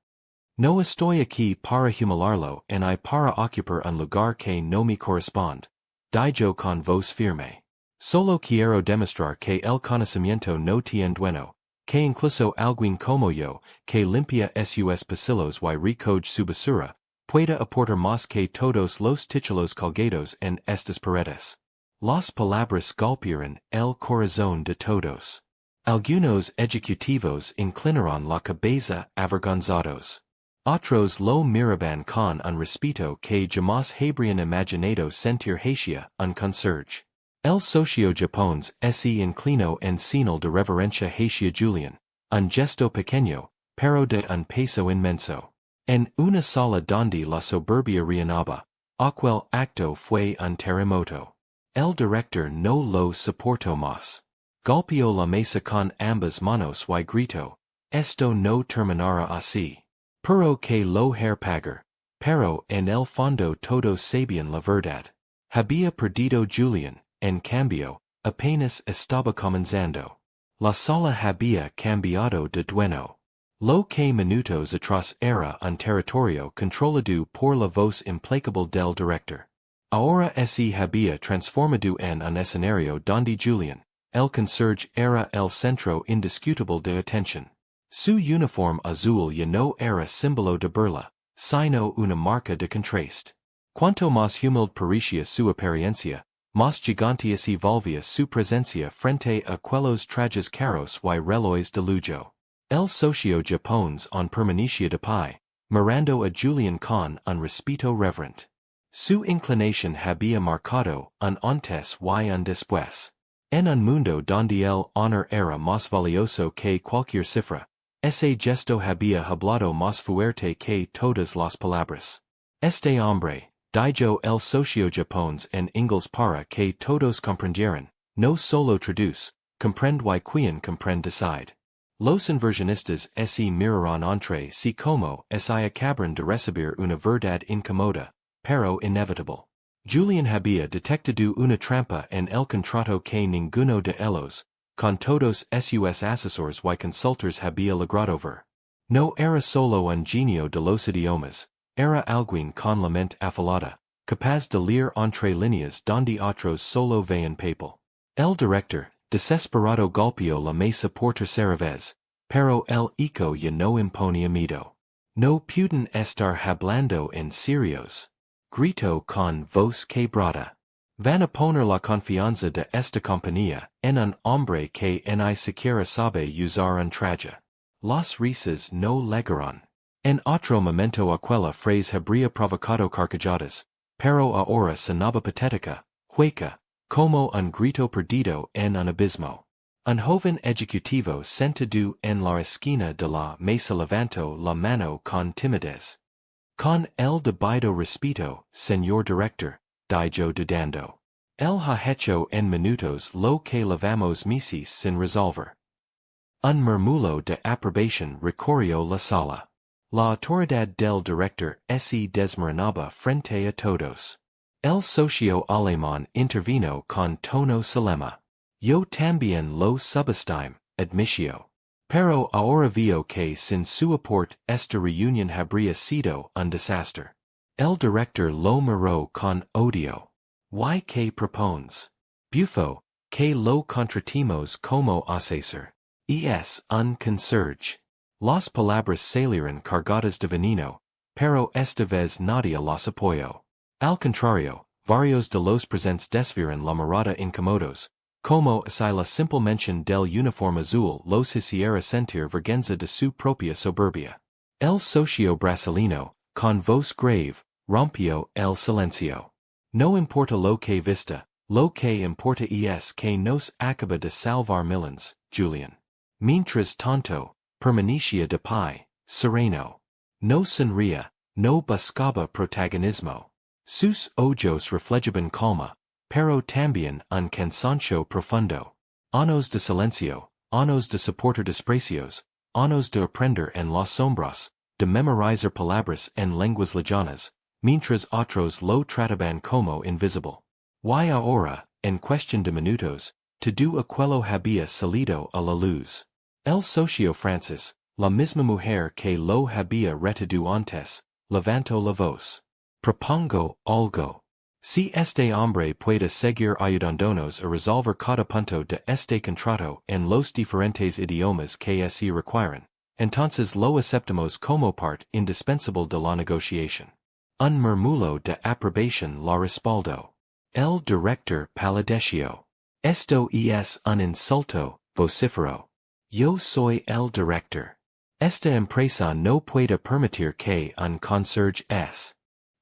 No estoy aquí para humillarlo ni para ocupar un lugar que no me corresponde. Dijo con voz firme. Solo quiero demostrar que el conocimiento no tiene dueño, que incluso alguien como yo, que limpia sus pasillos y recoge su basura, pueda aportar más que todos los títulos colgados en estas paredes. Las palabras golpearon el corazón de todos. Algunos ejecutivos inclinaron la cabeza avergonzados. Otros lo miraban con un respeto que jamás habrían imaginado sentir hacia un conserje. El socio japonés se inclinó en señal de reverencia hacia Julián, un gesto pequeño, pero de un peso inmenso. En una sala donde la soberbia reinaba, aquel acto fue un terremoto. El director no lo soportó más. Golpeó la mesa con ambas manos y gritó, esto no terminará así. Pero que lo pagar. Pero en el fondo todos sabían la verdad. Había perdido Julián, en cambio, apenas estaba comenzando. La sala había cambiado de dueño. Lo que minutos atrás era un territorio controlado por la voz implacable del director. Ahora se había transformado en un escenario donde Julián, el conserje, era el centro indiscutible de atención. Su uniforme azul ya no era símbolo de burla, sino una marca de contraste. Cuanto más humilde parecía su apariencia, más gigante se volvía su presencia frente a aquellos trajes caros y relojes de lujo. El socio japonés permanecía de pie, mirando a Julián con un respeto reverent. Su inclinación había marcado un antes y un después. En un mundo donde el honor era más valioso que cualquier cifra, ese gesto había hablado más fuerte que todas las palabras. Este hombre, dijo el socio japonés en inglés para que todos comprendieran, no solo traduce, comprende y quien comprende decide. Los inversionistas se miraron entre sí como si acabaran de recibir una verdad incómoda, pero inevitable. Julián había detectado una trampa en el contrato que ninguno de ellos, con todos sus asesores y consultores había logrado ver. No era solo un genio de los idiomas, era alguien con la mente afilada, capaz de leer entre líneas donde otros solo veían papel. El director, desesperado, golpeó la mesa por tercera vez, pero el eco ya no imponía miedo. No pueden estar hablando en serios. Gritó con voz quebrada. Van a poner la confianza de esta compañía en un hombre que ni siquiera sabe usar un traje. Las risas no llegaron. En otro momento aquella frase habría provocado carcajadas, pero ahora sonaba patética, hueca, como un grito perdido en un abismo. Un joven ejecutivo sentado en la esquina de la mesa levantó la mano con timidez. Con el debido respeto, señor director, dijo dudando. Él ha hecho en minutos lo que llevamos meses sin resolver. Un murmullo de aprobación recorrió la sala. La autoridad del director se desmoronaba frente a todos. El socio alemán intervino con tono solemne. Yo también lo subestime, admitió. Pero ahora veo que sin su aporte esta reunión habría sido un desastre. El director lo miró con odio. ¿Y qué propones? Bufo, que lo contratimos como asesor. Es un conserje. Las palabras salieron cargadas de veneno, pero esta vez nadie las apoyó. Al contrario, varios de los presentes desvieron la mirada incómodos, como si la simple mención del uniforme azul los hiciera sentir vergüenza de su propia soberbia. El socio brasileño, con voz grave, rompió el silencio. No importa lo que vista, lo que importa es que nos acaba de salvar millones, Julián. Mientras tanto, permanecía de pie, sereno. No sonría, no buscaba protagonismo. Sus ojos reflejaban calma, pero también un cansancio profundo. Años de silencio, años de soportar desprecios, años de aprender en las sombras, de memorizar palabras en lenguas lejanas, mientras otros lo trataban como invisible. Y ahora, en cuestión de minutos, todo aquello había salido a la luz. El socio Francis, la misma mujer que lo había retenido antes, levantó la voz. Propongo algo. Si este hombre puede seguir ayudándonos a resolver cada punto de este contrato en los diferentes idiomas que se requieren, entonces lo aceptamos como parte indispensable de la negociación. Un murmullo de aprobación la respaldó. El director palideció. Esto es un insulto, vociferó. Yo soy el director. Esta empresa no puede permitir que un conserje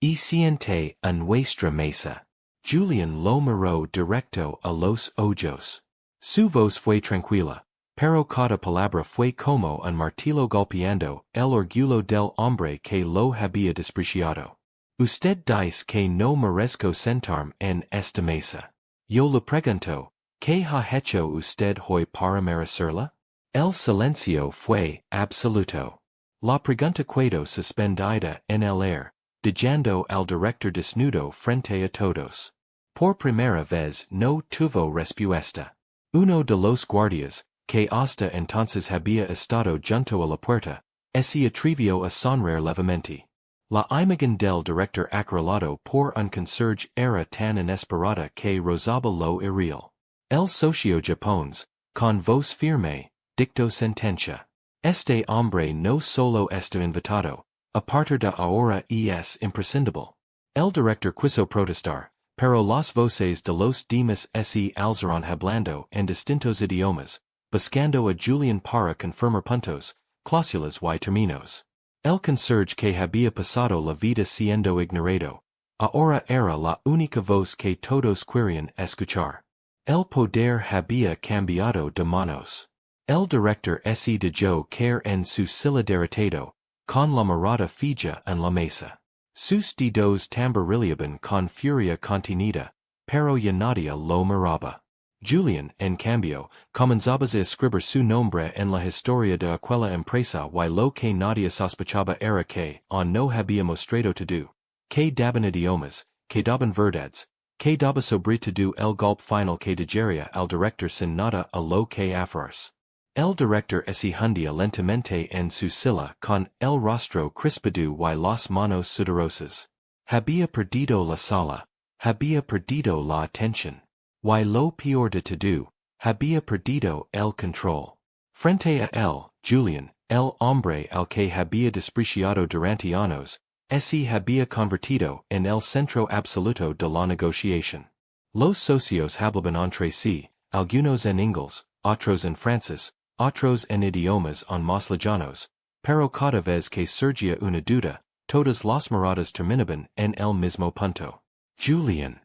y siente en nuestra mesa. Julián lo miró directo a los ojos. Su voz fue tranquila, pero cada palabra fue como un martillo golpeando el orgullo del hombre que lo había despreciado. Usted dice que no merezco sentarme en esta mesa. Yo le pregunto, ¿qué ha hecho usted hoy para merecerla? El silencio fue absoluto. La pregunta quedó suspendida en el aire, dejando al director desnudo frente a todos. Por primera vez no tuvo respuesta. Uno de los guardias, que hasta entonces había estado junto a la puerta, se atrevió a sonreír levemente. La imagen del director acorralado por un conserje era tan inesperada que rozaba lo irreal. El socio japonés, con voz firme, dictó sentencia. Este hombre no solo está invitado, a partir de ahora es imprescindible. El director quiso protestar, pero las voces de los demás se alzaron hablando en distintos idiomas, buscando a Julián para confirmar puntos, cláusulas y términos. El conserje que había pasado la vida siendo ignorado, ahora era la única voz que todos querían escuchar. El poder había cambiado de manos. El director se dejó caer en su solidaridad, con la mirada fija en la mesa. Sus dedos tamborileaban con furia contenida, pero ya nadie lo miraba. Julián, en cambio, comenzaba a escribir su nombre en la historia de aquella empresa y lo que nadie sospechaba era que, no había mostrado todo, que daban idiomas, que daban verdades, que daba sobre todo el golpe final que dejaría al director sin nada a lo que aferrarse. El director se hundía lentamente en su silla con el rostro crispado y las manos sudorosas. Había perdido la sala, había perdido la atención. Y lo peor de todo, había perdido el control. Frente a él, Julián, el hombre al que había despreciado durante años, se había convertido en el centro absoluto de la negociación. Los socios hablaban entre sí, algunos en inglés, otros en francés, otros en idiomas más lejanos, pero cada vez que surgía una duda, todas las miradas terminaban en el mismo punto. Julián.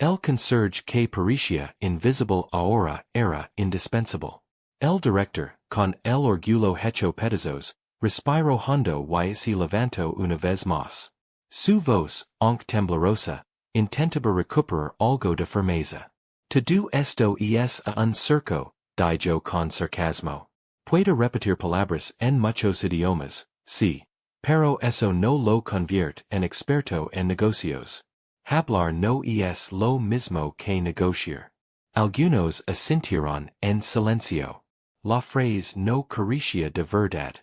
El conserje que parecía invisible ahora era indispensable. El director, con el orgullo hecho pedazos, respiró hondo y se levantó una vez más. Su voz, aunque temblorosa, intentaba recuperar algo de firmeza. Todo esto es un circo, dijo con sarcasmo. Puede repetir palabras en muchos idiomas, sí, pero eso no lo convierte en experto en negocios. Hablar no es lo mismo que negociar. Algunos asintieron en silencio. La frase no carecía de verdad.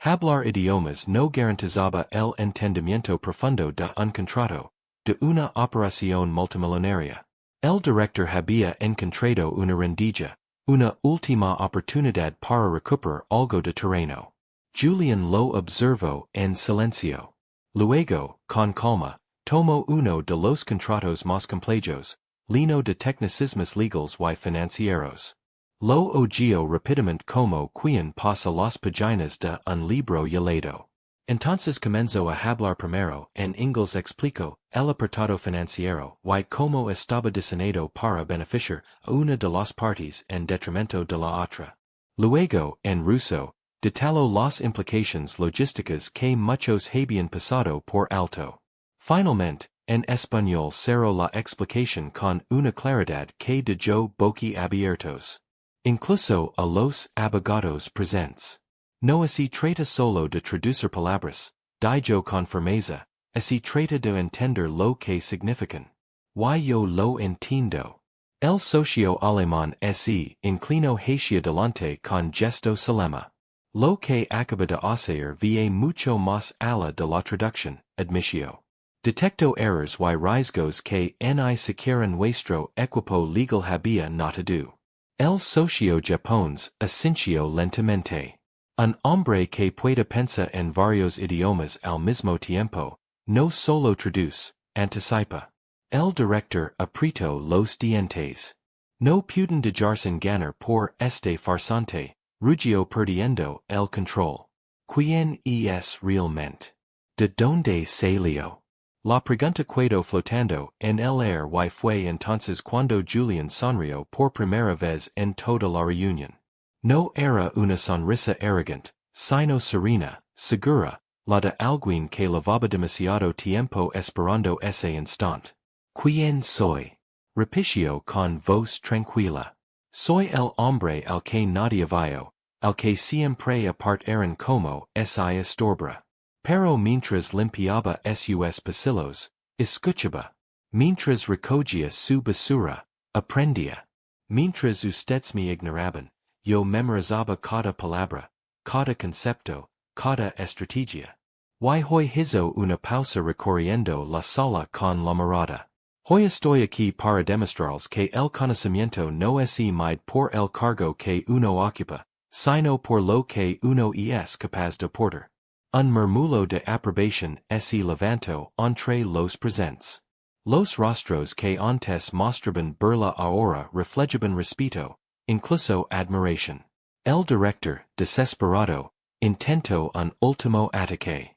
Hablar idiomas no garantizaba el entendimiento profundo de un contrato, de una operación multimillonaria. El director había encontrado una rendija, una última oportunidad para recuperar algo de terreno. Julián lo observó en silencio. Luego, con calma, tomó uno de los contratos más complejos, lleno de tecnicismos legales y financieros. Lo oyó rápidamente como quien pasa las páginas de un libro leído. Entonces comenzó a hablar primero en inglés explicó el apartado financiero y cómo estaba diseñado para beneficiar a una de las partes en detrimento de la otra. Luego, en ruso, detalló las implicaciones logísticas que muchos habían pasado por alto. Finalmente, en español cerró la explicación con una claridad que dejó boquiabiertos. Incluso a los abogados presentes. No se trata solo de traducir palabras, dijo con firmeza, así trata de entender lo que significan. Yo lo entiendo. El socio alemán se inclinó hacia adelante con gesto solemne. Lo que acaba de hacer va mucho más allá de la traducción, admitió. Detecto errors y riesgos que ni siquiera nuestro equipo legal había notado. El socio japonés asintió lentamente. Un hombre que puede pensar en varios idiomas al mismo tiempo, no solo traduce, anticipa. El director apretó los dientes. No pueden dejarse ganar por este farsante, rugió perdiendo el control. ¿Quién es realmente? ¿De dónde salió? La pregunta quedó flotando en el aire y fue entonces cuando Julián sonrió por primera vez en toda la reunión. No era una sonrisa arrogante, sino serena, segura, la de alguien que llevaba demasiado tiempo esperando ese instante. ¿Quién soy? Repitió con voz tranquila. Soy el hombre al que nadie vio, al que siempre apartaron como esa estorbra. Pero mientras limpiaba sus pasillos, escuchaba. Mientras recogía su basura, aprendía. Mientras ustedes me ignoraban, yo memorizaba cada palabra, cada concepto, cada estrategia. Hoy hizo una pausa recorriendo la sala con la mirada. Hoy estoy aquí para demostrarles que el conocimiento no es medido por el cargo que uno ocupa, sino por lo que uno es capaz de portar. Un murmullo de aprobación se levantó entre los presentes. Los rostros que antes mostraban burla ahora reflejaban respeto, incluso admiración. El director, desesperado, intentó un último ataque.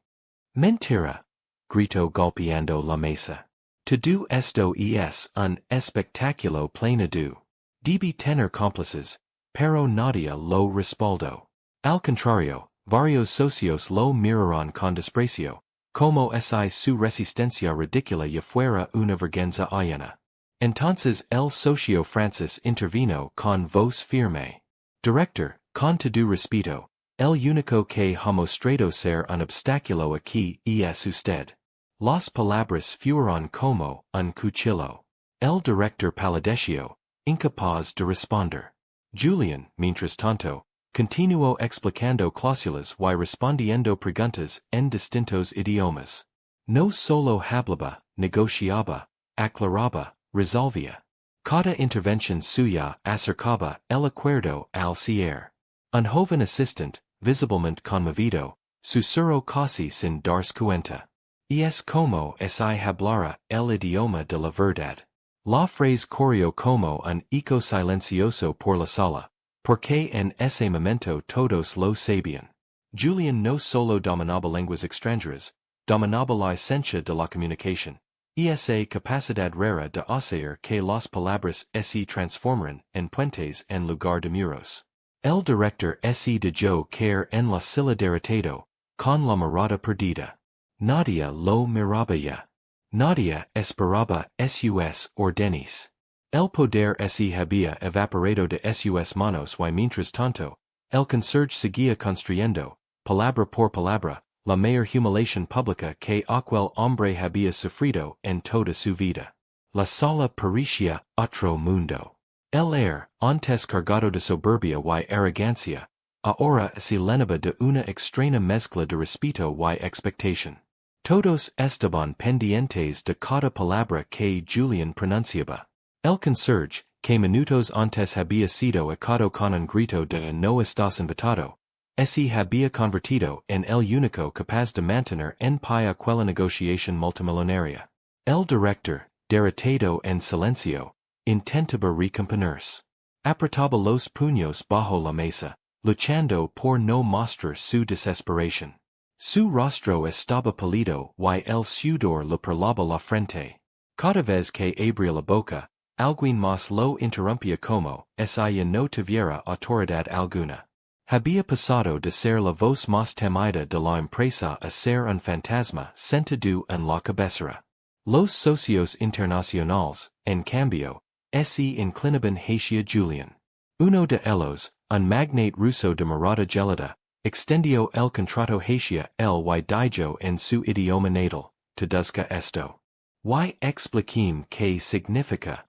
Mentira, gritó golpeando la mesa. Todo esto es un espectáculo pleno debe tener cómplices, pero nadie lo respaldó. Al contrario, varios socios lo miraron con desprecio, como si su resistencia ridícula ya fuera una vergüenza ajena. Entonces el socio Francis intervino con voz firme. Director, con todo respeto, el único que ha mostrado ser un obstáculo aquí es usted. Las palabras fueron como un cuchillo. El director palideció, incapaz de responder. Julián, mientras tanto, continuó explicando cláusulas y respondiendo preguntas en distintos idiomas. No solo hablaba, negociaba, aclaraba, resolvía. Cada intervención suya acercaba el acuerdo al cierre. Un joven assistant, visiblemente conmovido, susurró casi sin darse cuenta. Es como si hablara el idioma de la verdad. La frase corrió como un eco silencioso por la sala, porque en ese momento todos lo sabían. Julián no solo dominaba lenguas extranjeras, dominaba la esencia de la comunicación, esa capacidad rara de hacer que las palabras se transformaran en puentes en lugar de muros. El director se dejó caer en la silla derrotado, con la mirada perdida. Nadie lo miraba ya. Nadie esperaba sus órdenes. El poder se había evaporado de sus manos y mientras tanto, el conserje seguía construyendo, palabra por palabra, la mayor humillación pública que aquel hombre había sufrido en toda su vida. La sala parecía otro mundo. El aire, antes cargado de soberbia y arrogancia, ahora se llenaba de una extraña mezcla de respeto y expectación. Todos estaban pendientes de cada palabra que Julián pronunciaba. El conserje, que minutos antes había sido echado con un grito de no estás invitado, se había convertido en el único capaz de mantener en pie aquella negociación multimillonaria. El director, derrotado en silencio, intentaba recomponerse. Apretaba los puños bajo la mesa, luchando por no mostrar su desesperación. Su rostro estaba pálido y el sudor le perlaba la frente. Cada vez que abría la boca, alguien más lo interrumpía como si no tuviera autoridad alguna. Había pasado de ser la voz más temida de la empresa a ser un fantasma sentado en la cabecera. Los socios internacionales, en cambio, se inclinaban hacia Julián. Uno de ellos, un magnate ruso de mirada gelada, extendió el contrato hacia él y dijo en su idioma natal, traduzca esto. Y expliquem qué significa.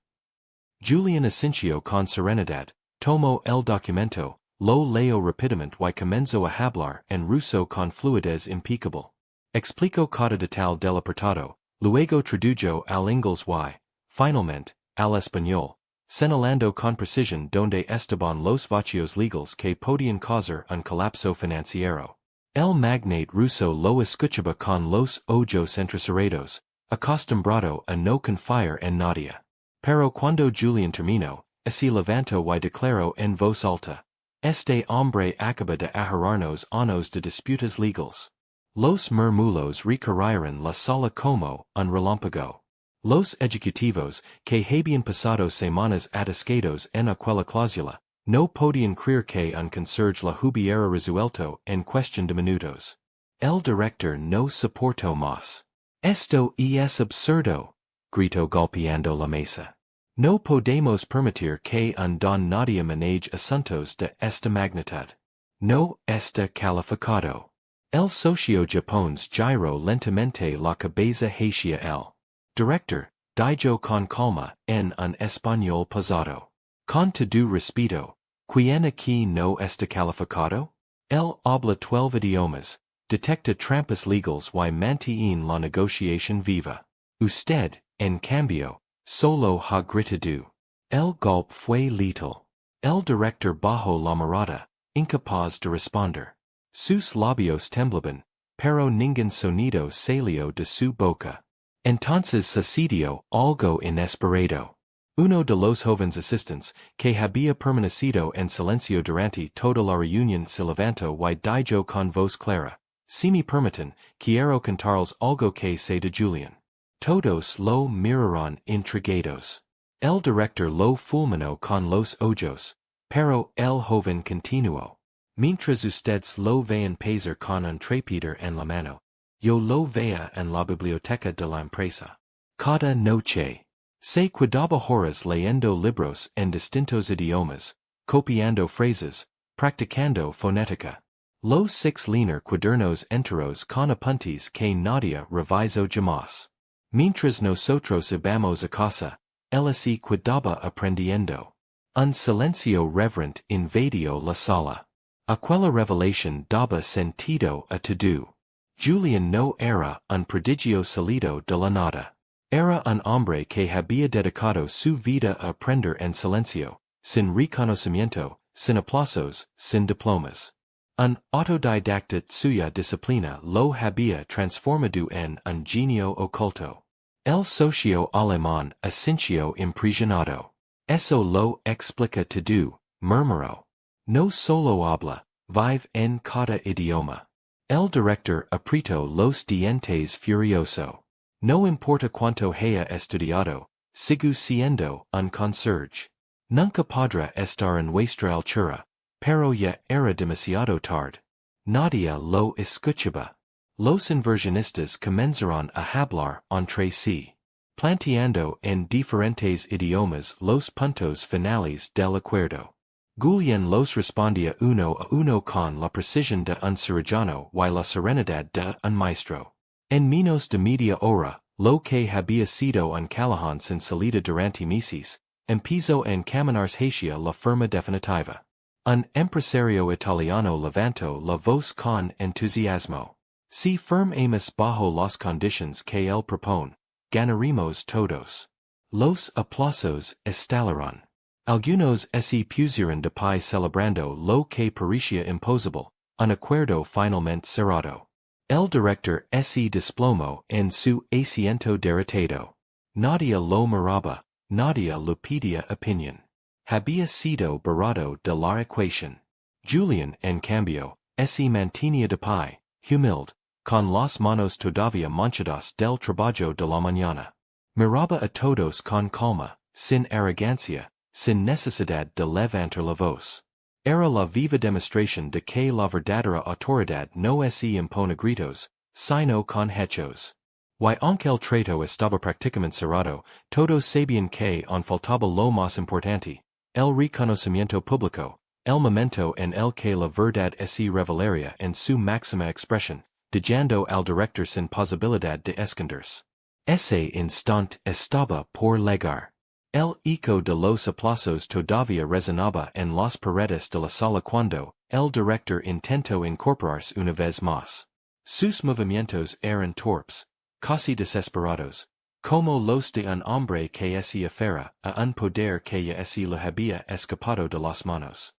Julian Asincio con serenidad, tomo el documento, lo leo rapidamente y comenzo a hablar en ruso con fluidez impecable. Explico cada detalle del apartado, luego tradujo al inglés y, finalmente, al español, señalando con precisión donde estaban los vacíos legales que podían causar un colapso financiero. El magnate ruso lo escuchaba con los ojos entrecerrados, acostumbrado a no confiar en nadie. Pero cuando Julian terminó, se levantó y declaró en voz alta: Este hombre acaba de agarrarnos años de disputas legales. Los murmullos recorrieron la sala como un relámpago. Los ejecutivos, que habían pasado semanas atascados en aquella cláusula, no podían creer que un conserje la hubiera resuelto en cuestión de minutos. El director no soportó más. Esto es absurdo, gritó golpeando la mesa. No podemos permitir que un don nadie maneje asuntos de esta magnitud. No está calificado. El socio japonés giró lentamente la cabeza hacia el director, dijo con calma en un español pesado. Con todo respeto, ¿quién aquí no está calificado? Él habla 12 idiomas, detecta trampas legales y mantiene la negociación viva. Usted, en cambio, solo ha gritado. El golpe fue letal. El director bajó la mirada, incapaz de responder. Sus labios temblaban, pero ningún sonido salió de su boca. Entonces sucedió algo inesperado. Uno de los jóvenes asistentes, que había permanecido en silencio durante toda la reunión, se levantó y dijo con voz clara: Si me permiten, quiero contarles algo que sé de Julian. Todos lo miraron intrigados. El director lo fulminó con los ojos, pero el joven continuó: Mientras ustedes lo vean pasar con un trapito en la mano, yo lo veía en la biblioteca de la empresa. Cada noche. Se quedaba horas leyendo libros en distintos idiomas, copiando frases, practicando fonética. Los 6 lener cuadernos enteros con apuntes que nadie revisó jamás. Mientras nosotros íbamos a casa, él se quedaba aprendiendo. Un silencio reverente invadió la sala. Aquella revelación daba sentido a todo. Julian no era un prodigio salido de la nada. Era un hombre que había dedicado su vida a aprender en silencio, sin reconocimiento, sin aplausos, sin diplomas. Un autodidacta suya disciplina lo había transformado en un genio oculto. El socio alemán Asincio impresionado. Eso lo explica todo, murmuró. No solo habla, vive en cada idioma. El director apretó los dientes furioso. No importa cuánto haya estudiado, sigue siendo un conserje. Nunca podrá estar en nuestra altura, pero ya era demasiado tarde. Nadie lo escuchaba. Los inversionistas comenzaron a hablar entre sí, planteando en diferentes idiomas los puntos finales del acuerdo. Julian los respondía uno a uno con la precisión de un cirujano y la serenidad de un maestro. En menos de media hora, lo que había sido un callejón sin salida durante meses, empezó en caminarse hacia la firma definitiva. Un empresario italiano levantó la voz con entusiasmo. Si firmamos bajo las condiciones que él propone, ganaremos todos. Los aplausos estallaron. Algunos se pusieron de pie celebrando lo que parecía imposible, un acuerdo finalmente cerrado. El director se desplomó en su asiento derrotado. Nadie lo miraba, nadie le pedía opinión. Había sido borrado de la ecuación. Julian, en cambio, se mantenía de pie, humilde, con las manos todavía manchadas del trabajo de la mañana. Miraba a todos con calma, sin arrogancia, sin necesidad de levantar la voz. Era la viva demostración de que la verdadera autoridad no se impone gritos, sino con hechos. Y aunque el trato estaba prácticamente cerrado, todos sabían que aún faltaba lo más importante, el reconocimiento público, el momento en el que la verdad se revelaría en su máxima expresión, dejando al director sin posibilidad de esconderse. Ese instante estaba por llegar. El eco de los aplausos todavía resonaba en las paredes de la sala cuando el director intentó incorporarse una vez más. Sus movimientos eran torpes, casi desesperados, como los de un hombre que se aferra a un poder que ya se le había escapado de las manos.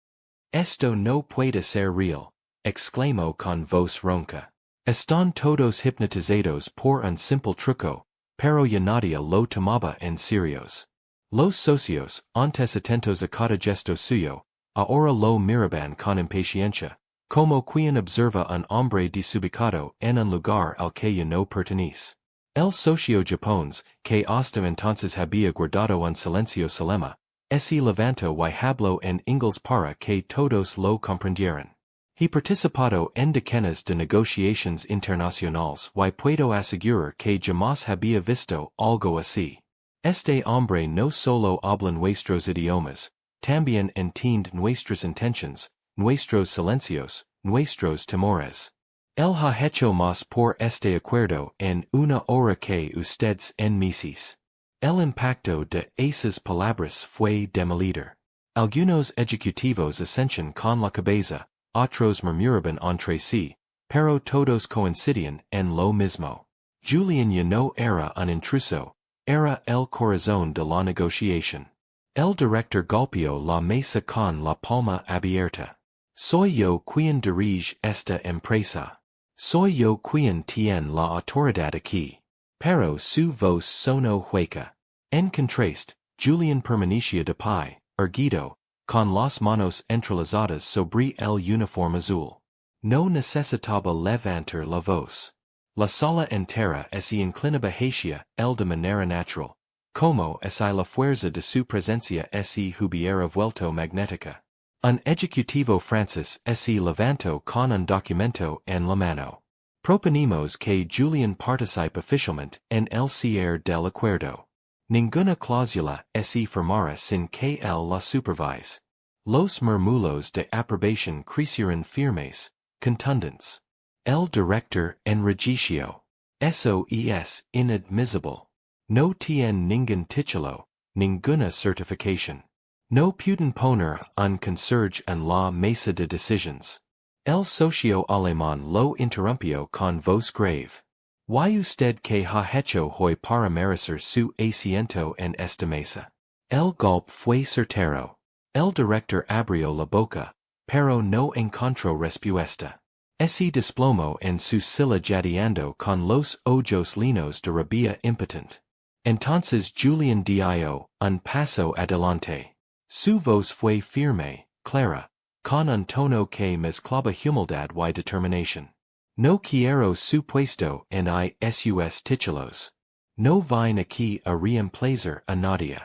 Esto no puede ser real, exclamó con voz ronca. Están todos hipnotizados por un simple truco, pero ya nadie lo tomaba en serios. Los socios, antes atentos a cada gesto suyo, ahora lo miraban con impaciencia, como quien observa un hombre desubicado en un lugar al que ya no pertenece. El socio japonés, que hasta entonces había guardado un silencio solemne, se levantó y habló en inglés para que todos lo comprendieran. He participado en decenas de negociaciones internacionales y puedo asegurar que jamás había visto algo así. Este hombre no solo habla nuestros idiomas, también entiende nuestras intenciones, nuestros silencios, nuestros temores. Él ha hecho más por este acuerdo en una hora que ustedes en meses. El impacto de esas palabras fue demoledor. Algunos ejecutivos ascension con la cabeza, otros murmuraban entre sí, pero todos coincidían en lo mismo. Julián ya no era un intruso, era el corazón de la negociación. El director golpeó la mesa con la palma abierta. Soy yo quien dirige esta empresa. Soy yo quien tiene la autoridad aquí. Pero su voz sonó hueca. En contraste, Julián permanecía de pie, erguido, con las manos entrelazadas sobre el uniforme azul. No necesitaba levantar la voz. La sala entera se inclinaba hacia él de manera natural, como si la fuerza de su presencia se hubiera vuelto magnética. Un ejecutivo francés se levantó con un documento en la mano. Proponemos que Julián participe oficialmente en el cierre del acuerdo. Ninguna cláusula se firmará sin que él la supervise. Los murmullos de aprobación crecieron firmes, contundentes. El director enriqueció. Eso es inadmisible. No tiene ningún título, ninguna certificación. No pueden poner un conserje en la mesa de decisiones. El socio alemán lo interrumpió con voz grave. ¿Y usted qué ha hecho hoy para merecer su asiento en esta mesa? El golpe fue certero. El director abrió la boca, pero no encontró respuesta. Se desplomó en su silla jadeando con los ojos llenos de rabia impotente. Entonces Julián dio un paso adelante. Su voz fue firme, clara, con un tono que mezclaba humildad y determinación. No quiero su puesto en sus títulos. No vine aquí a reemplazar a nadie.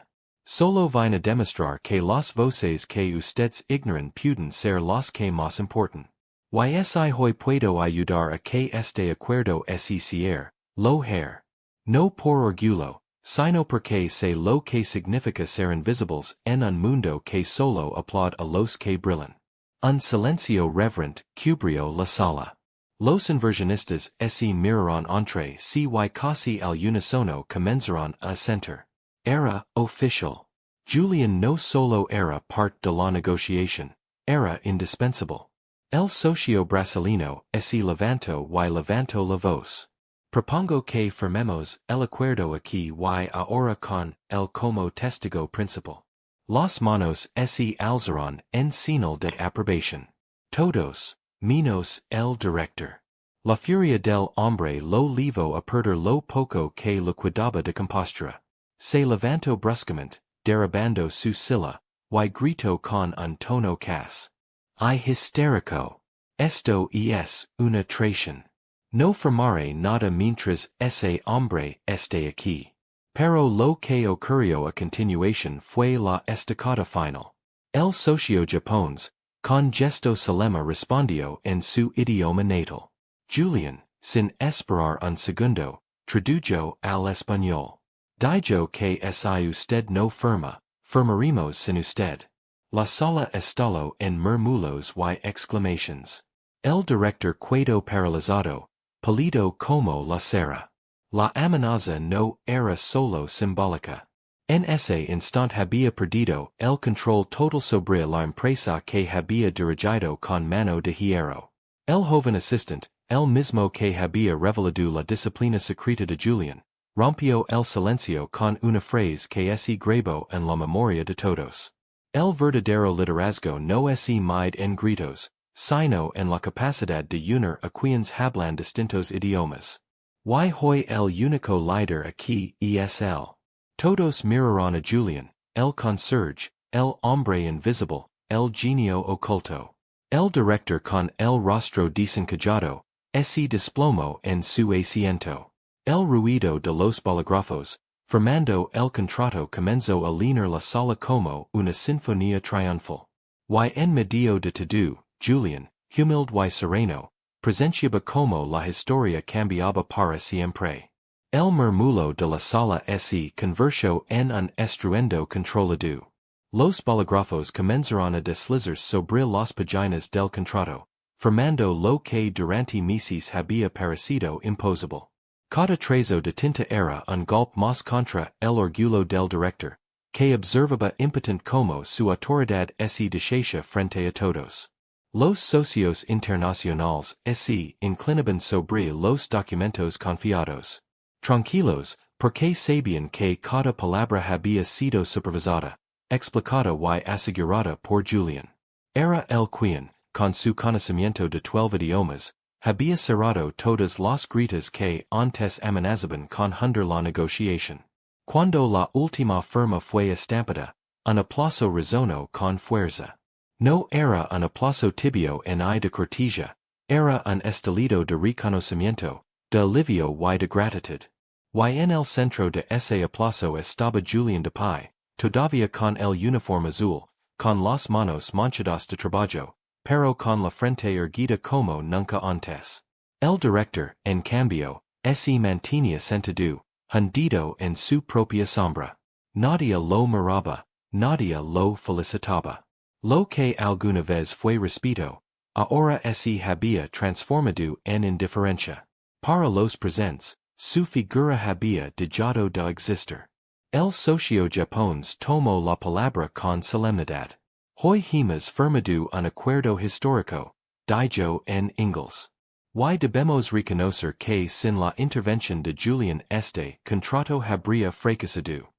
Solo vine a demostrar que las voces que ustedes ignoran pueden ser las que más importan. Y si hoy puedo ayudar a que este acuerdo se cierre, lo haré. No por orgullo, sino porque sé lo que significa ser invisibles en un mundo que solo aplaude a los que brillan. Un silencio reverent cubrió la sala. Los inversionistas se miraron entre sí y casi al unísono comenzaron a asentir. Era oficial. Julián no solo era parte de la negociación, era indispensable. El socio brasileño se levantó y levantó la voz. Propongo que firmemos el acuerdo aquí y ahora con él como testigo principal. Las manos se alzaron en señal de aprobación. Todos, menos el director. La furia del hombre lo llevó a perder lo poco que le quedaba de compostura. Se levantó bruscamente, derribando su silla, y gritó con un tono cas. ¡Ay histérico! Esto es una traición. No firmaré nada mientras ese hombre esté aquí. Pero lo que ocurrió a continuación fue la estacada final. El socio japonés, con gesto solemne respondió en su idioma natal. Julián, sin esperar un segundo, tradujo al español. Dijo que si usted no firma, firmaremos sin usted. La sala estalló en murmullos y exclamaciones. El director quedó paralizado, Pulido como la cera. La amenaza no era solo simbólica. En ese instante había perdido el control total sobre la empresa que había dirigido con mano de hierro. El joven assistant, el mismo que había revelado la disciplina secreta de Julián, rompió el silencio con una frase que se grabó en la memoria de todos. El verdadero liderazgo no es mide en gritos, sino en la capacidad de unir a quienes hablan distintos idiomas. Y hoy el único líder aquí es él. Todos miraron a Julián, el conserje, el hombre invisible, el genio oculto. El director con el rostro desencajado, se desplomó en su asiento. El ruido de los bolígrafos, formando el contrato comenzó a llenar la sala como una sinfonía triunfal. Y en medio de todo, Julián, humilde y sereno, presenciaba como la historia cambiaba para siempre. El murmullo de la sala se convirtió en un estruendo controlado. Los bolígrafos comenzaron a deslizar sobre las páginas del contrato, formando lo que durante meses había parecido imposible. Cada trazo de tinta era un golpe más contra el orgullo del director, que observaba impotent como su autoridad se deshacia frente a todos. Los socios internacionales se inclinaban sobre los documentos confiados. Tranquilos, porque sabían que cada palabra había sido supervisada, explicada y asegurada por Julián. Era el quien, con su conocimiento de 12 idiomas, había cerrado todas las grietas que antes amenazaban con hundir la negociación. Cuando la última firma fue estampada, un aplauso resonó con fuerza. No era un aplauso tibio de cortesía, era un estallido de reconocimiento, de alivio y de gratitud. Y en el centro de ese aplauso estaba Julián de pie, todavía con el uniforme azul, con las manos manchadas de trabajo, pero con la frente erguida como nunca antes. El director, en cambio, se mantenía sentado, hundido en su propia sombra. Nadie lo miraba, nadie lo felicitaba. Lo que alguna vez fue respeto, ahora se había transformado en indiferencia. Para los presentes, su figura había dejado de existir. El socio japonés tomó la palabra con solemnidad. Hoy hemos firmado un acuerdo histórico, dijo en inglés. Y debemos reconocer que sin la intervención de Julián este contrato habría fracasado.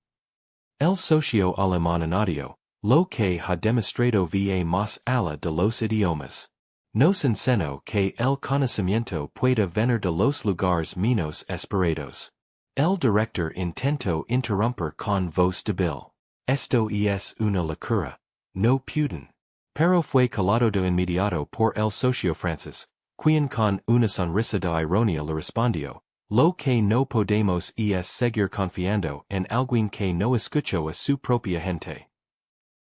El socio alemán Nadie, lo que ha demostrado va más allá de los idiomas. Nos enseñó que el conocimiento puede venir de los lugares menos esperados. El director intentó interrumpir con voz débil. Esto es una locura. No pueden. Pero fue calado de inmediato por el socio francés, quien con una sonrisa de ironía le respondió, lo que no podemos es seguir confiando en alguien que no escuchó a su propia gente.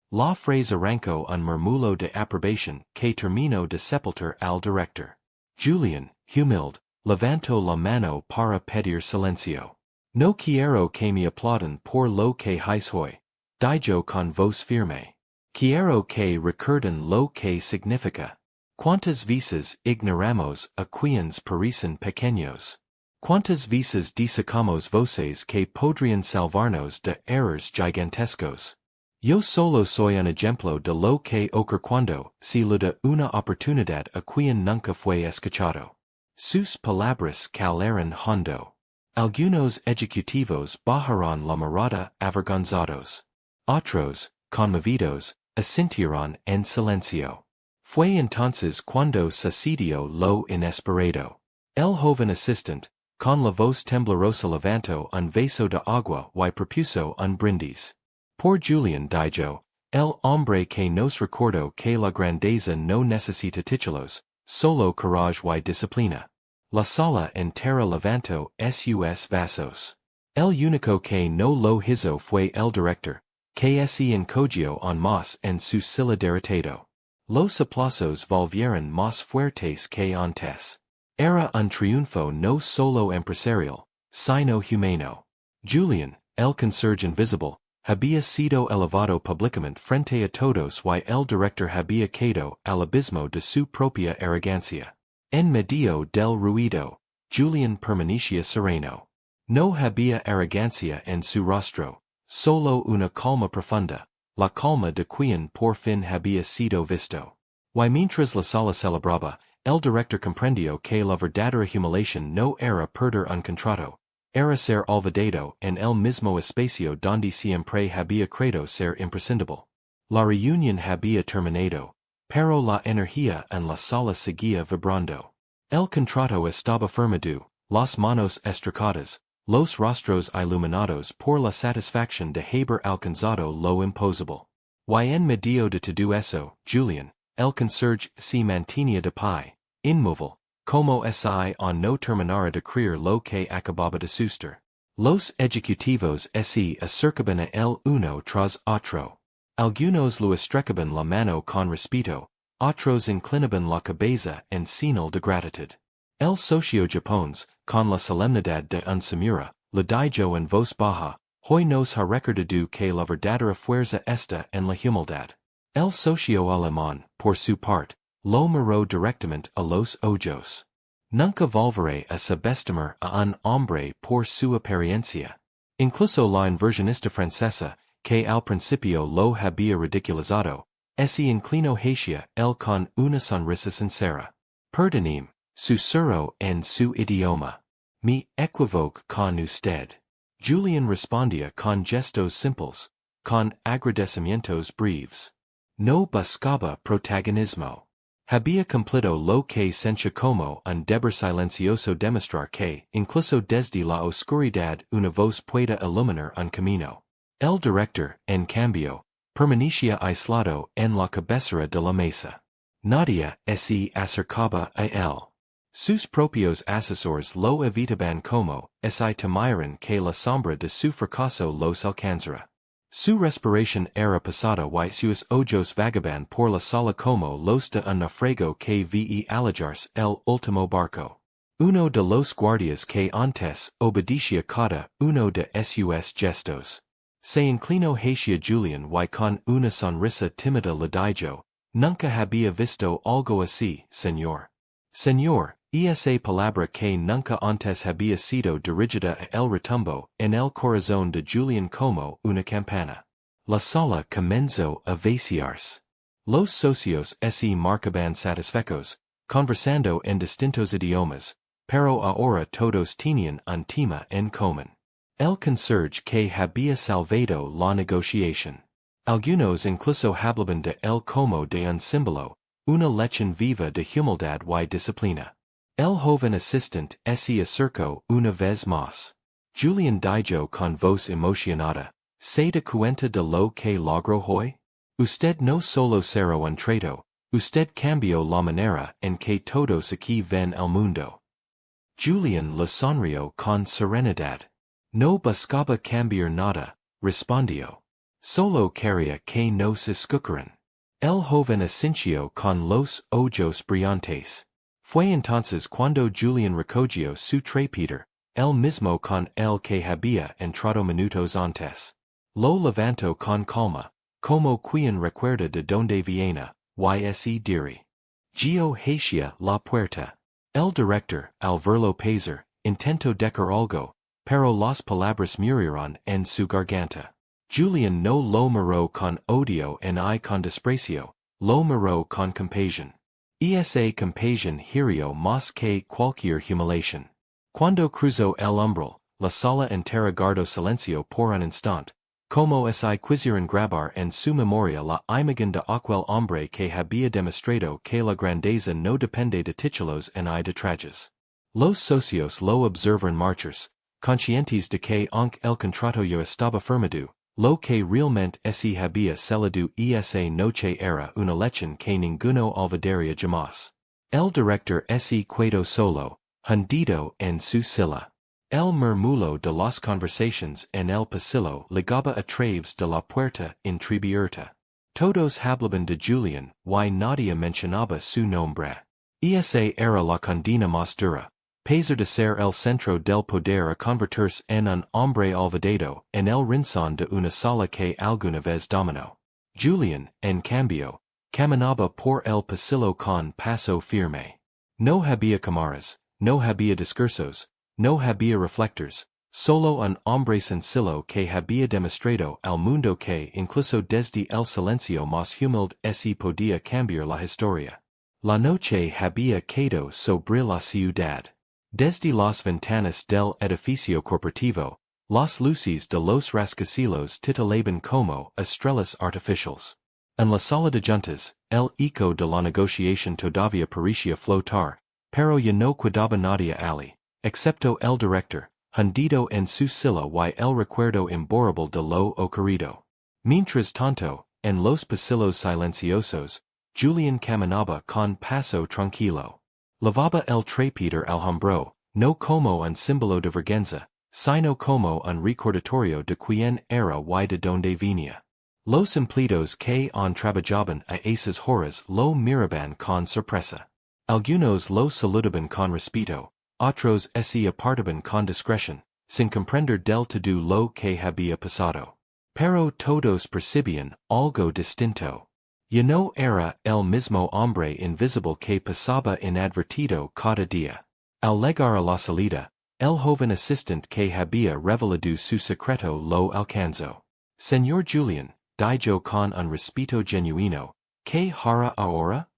La frase arrancó un murmullo de aprobación que terminó de sepultar al director. Julián, humilde, levantó la mano para pedir silencio. No quiero que me aplaudan por lo que hice hoy, dijo con voz firme. Quiero que recuerden lo que significa. ¿Cuántas veces ignoramos a quienes parecen pequeños? ¿Cuántas veces disecamos voces que podrían salvarnos de errores gigantescos? Yo solo soy un ejemplo de lo que ocurre cuando se le da una oportunidad a quien nunca fue escuchado. Sus palabras calaron hondo. Algunos ejecutivos bajaron la mirada avergonzados. Otros, conmovidos, asintieron en silencio. Fue entonces cuando sucedió lo inesperado. El joven assistant, con la voz temblorosa levantó un vaso de agua y propuso un brindis. Por Julián dijo, el hombre que nos recordó que la grandeza no necesita títulos, solo coraje y disciplina. La sala entera levantó sus vasos. El único que no lo hizo fue el director, que se encogió aún más en su solidaridad. Los aplausos volvieron más fuertes que antes. Era un triunfo no solo empresarial, sino humano. Julián, el conserje invisible, había sido elevado públicamente frente a todos y el director había caído al abismo de su propia arrogancia. En medio del ruido, Julian permanecia sereno. No había arrogancia en su rostro, solo una calma profunda, la calma de quien por fin había sido visto. Y mientras la sala celebraba, el director comprendió que la verdadera humiliación no era perder un contrato, era ser olvidado en el mismo espacio donde siempre había creído ser imprescindible. La reunión había terminado, pero la energía en la sala seguía vibrando. El contrato estaba firmado, las manos estricadas, los rostros iluminados por la satisfacción de haber alcanzado lo imposible. Y en medio de todo eso, Julian, el conserje, se mantenía de pie, inmóvil, como si no terminara de creer lo que acababa de suceder. Los ejecutivos se acercaban a él uno tras otro. Algunos lo estrechaban la mano con respeto, otros inclinaban la cabeza en señal de gratitud. El socio japonés, con la solemnidad de un samura, le dijo en voz baja, hoy nos ha recordado que la verdadera fuerza está en la humildad. El socio alemán, por su parte, lo miró directamente a los ojos. Nunca volveré a subestimar a un hombre por su apariencia. Incluso la inversionista francesa, que al principio lo había ridiculizado, se inclinó hacia él con una sonrisa sincera. Perdóneme, susurró en su idioma. Me equivoco con usted. Julian respondía con gestos simples, con agradecimientos breves. No buscaba protagonismo. Había cumplido lo que sentía como un deber silencioso demostrar que, incluso desde la oscuridad, una voz puede iluminar un camino. El director, en cambio, permanecía aislado en la cabecera de la mesa. Nadie se acercaba a él. Sus propios asesores lo evitaban como si temiran que la sombra de su fracaso los alcanzara. Su respiración era pesada y sus ojos vagaban por la sala como los de un naufrago que ve alejarse el último barco. Uno de los guardias que antes obedecía cada uno de sus gestos se inclinó hacia Julian y con una sonrisa tímida le dijo, nunca había visto algo así, señor. Señor, esa palabra que nunca antes había sido dirigida a él retumbó en el corazón de Julian como una campana. La sala comenzó a vaciarse. Los socios se marcaban satisfechos, conversando en distintos idiomas, pero ahora todos tenían un tema en común. El conserje que había salvado la negociación. Algunos incluso hablaban de él como de un símbolo, una lección viva de humildad y disciplina. El joven assistant se acercó una vez más. Julian dijo con voz emocionada, ¿se da cuenta de lo que logró hoy? Usted no solo cerró un trato, usted cambió la manera en que todos aquí ven el mundo. Julian le sonrió con serenidad. No buscaba cambiar nada, respondió. Solo quería que nos escucharan. El joven asintió con los ojos brillantes. Fue entonces cuando Julian recogió su trapito, el mismo con el que había entrado minutos antes. Lo levantó con calma, como quien recuerda de donde viene, y se diri. Gio hacia la puerta. El director, al verlo pasar, intentó decir algo, pero las palabras murieron en su garganta. Julian no lo miró con odio ni con desprecio, lo miró con compasión. Esa compasión hirió más que cualquier humillación. Cuando cruzó el umbral, la sala entera guardó silencio por un instante, como si quisieran grabar en su memoria la imagen de aquel hombre que había demostrado que la grandeza no depende de títulos ni de trajes. Los socios lo observaron marchar, conscientes de que aunque el contrato ya estaba firmado, lo que realmente se había celebrado esa noche era una lección que ninguno olvidaría jamás. El director se quedó solo, hundido en su silla. El murmullo de las conversaciones en el pasillo llegaba a través de la puerta entreabierta. Todos hablaban de Julian y nadie mencionaba su nombre. Esa era la condena más dura. Pesar de ser el centro del poder a convertirse en un hombre olvidado en el rincón de una sala que alguna vez dominó. Julian, en cambio, caminaba por el pasillo con paso firme. No había cámaras, no había discursos, no había reflectors, solo un hombre sencillo que había demostrado al mundo que incluso desde el silencio más humilde se podía cambiar la historia. La noche había caído sobre la ciudad. Desde las ventanas del edificio corporativo, las luces de los rascacielos titilaban como estrellas artificiales. En la sala de juntas, el eco de la negociación todavía parecía flotar, pero ya no quedaba nadie allí, excepto el director, hundido en su silla y el recuerdo imborrable de lo ocurrido. Mientras tanto, en los pasillos silenciosos, Julián caminaba con paso tranquilo. Lavaba el trapeador al hombro, no como un símbolo de vergüenza, sino como un recordatorio de quién era y de dónde venía. Los empleados que trabajaban a esas horas lo miraban con sorpresa. Algunos lo saludaban con respeto, otros se apartaban con discreción, sin comprender del todo lo que había pasado. Pero todos percibían algo distinto. Ya no era el mismo hombre invisible que pasaba inadvertido cada día. Al llegar a la salida, el joven asistente que había revelado su secreto lo alcanzó. Señor Julián, dijo con un respeto genuino, ¿qué hará ahora?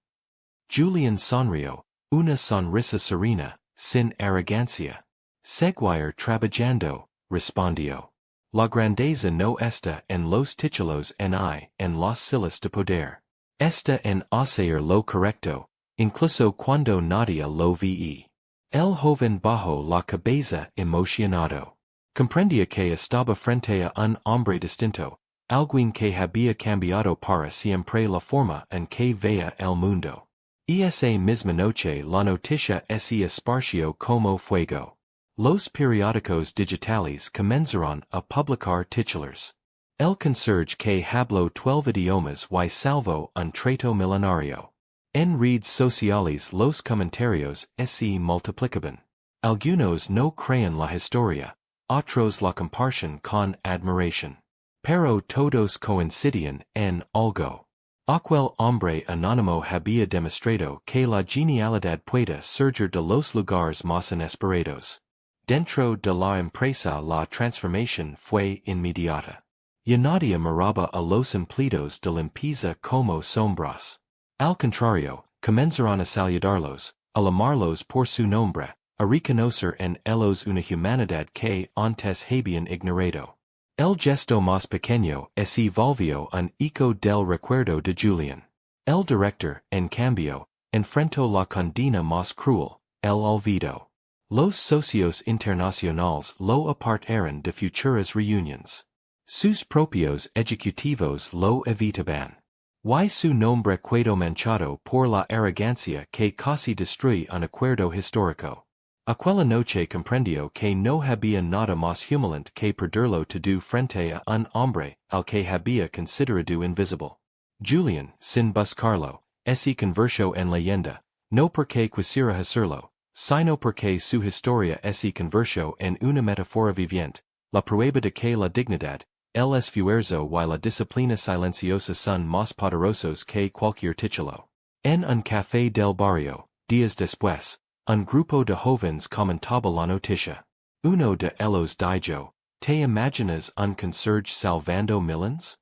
Julián sonrió, una sonrisa serena, sin arrogancia. Seguir trabajando, respondió. La grandeza no está en los títulos en las sillas de poder. Está en hacer lo correcto, incluso cuando nadie lo ve. El joven bajó la cabeza emocionado. Comprendía que estaba frente a un hombre distinto, alguien que había cambiado para siempre la forma en que veía el mundo. Esa misma noche la noticia se esparció como fuego. Los periódicos digitales comenzaron a publicar titulares. El conserje que habló 12 idiomas y salvó un trato millonario. En redes sociales los comentarios se multiplicaban. Algunos no creían la historia, otros la compartían con admiración. Pero todos coincidían en algo. Aquel hombre anónimo había demostrado que la genialidad puede surgir de los lugares más inesperados. Dentro de la empresa la transformación fue inmediata. Ya nadie miraba a los empleados de limpieza como sombras. Al contrario, comenzaron a saludarlos, a llamarlos por su nombre, a reconocer en ellos una humanidad que antes habían ignorado. El gesto más pequeño se volvió un eco del recuerdo de Julián. El director, en cambio, enfrentó la condena más cruel, el olvido. Los socios internacionales lo apartaron de futuras reuniones. Sus propios ejecutivos lo evitaban. Y su nombre quedó manchado por la arrogancia que casi destruye un acuerdo histórico. Aquella noche comprendió que no había nada más humillante que perderlo todo frente a un hombre al que había considerado invisible. Julián, sin buscarlo, se convirtió en leyenda, no porque quisiera hacerlo, sino porque su historia se convirtió en una metáfora viviente, la prueba de que la dignidad, el esfuerzo y la disciplina silenciosa son más poderosos que cualquier título. En un café del barrio, días después, un grupo de jóvenes comentaba la noticia. Uno de ellos dijo, ¿te imaginas un conserje salvando millones?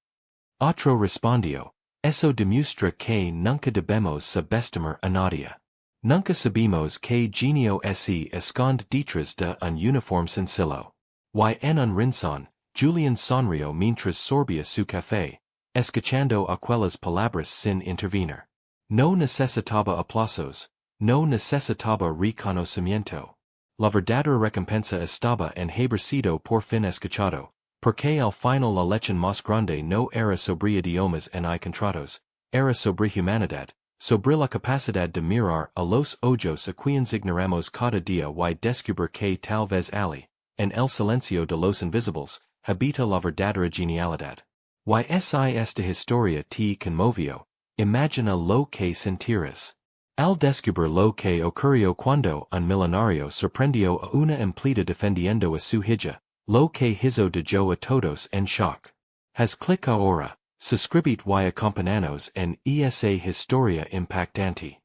Otro respondió, eso demuestra que nunca debemos subestimar a nadie. Nunca sabemos que genio se esconde detrás de un uniforme sencillo. Y en un rincón, Julián sonrió mientras sorbía su café, escuchando aquellas palabras sin intervenir. No necesitaba aplausos, no necesitaba reconocimiento. La verdadera recompensa estaba en haber sido por fin escuchado, porque al final la lección más grande no era sobre idiomas ni contratos, era sobre humanidad, sobre la capacidad de mirar a los ojos a quienes ignoramos cada día y descubrir que tal vez allí, en el silencio de los invisibles, habita la verdadera genialidad. Y si esta historia te conmovió, imagina lo que sentirás. Al descubrir lo que ocurrió cuando un millonario sorprendió a una empleada defendiendo a su hija, lo que hizo dejó a todos en shock. Haz clic ahora, suscribit y acompañanos en esa historia impactante.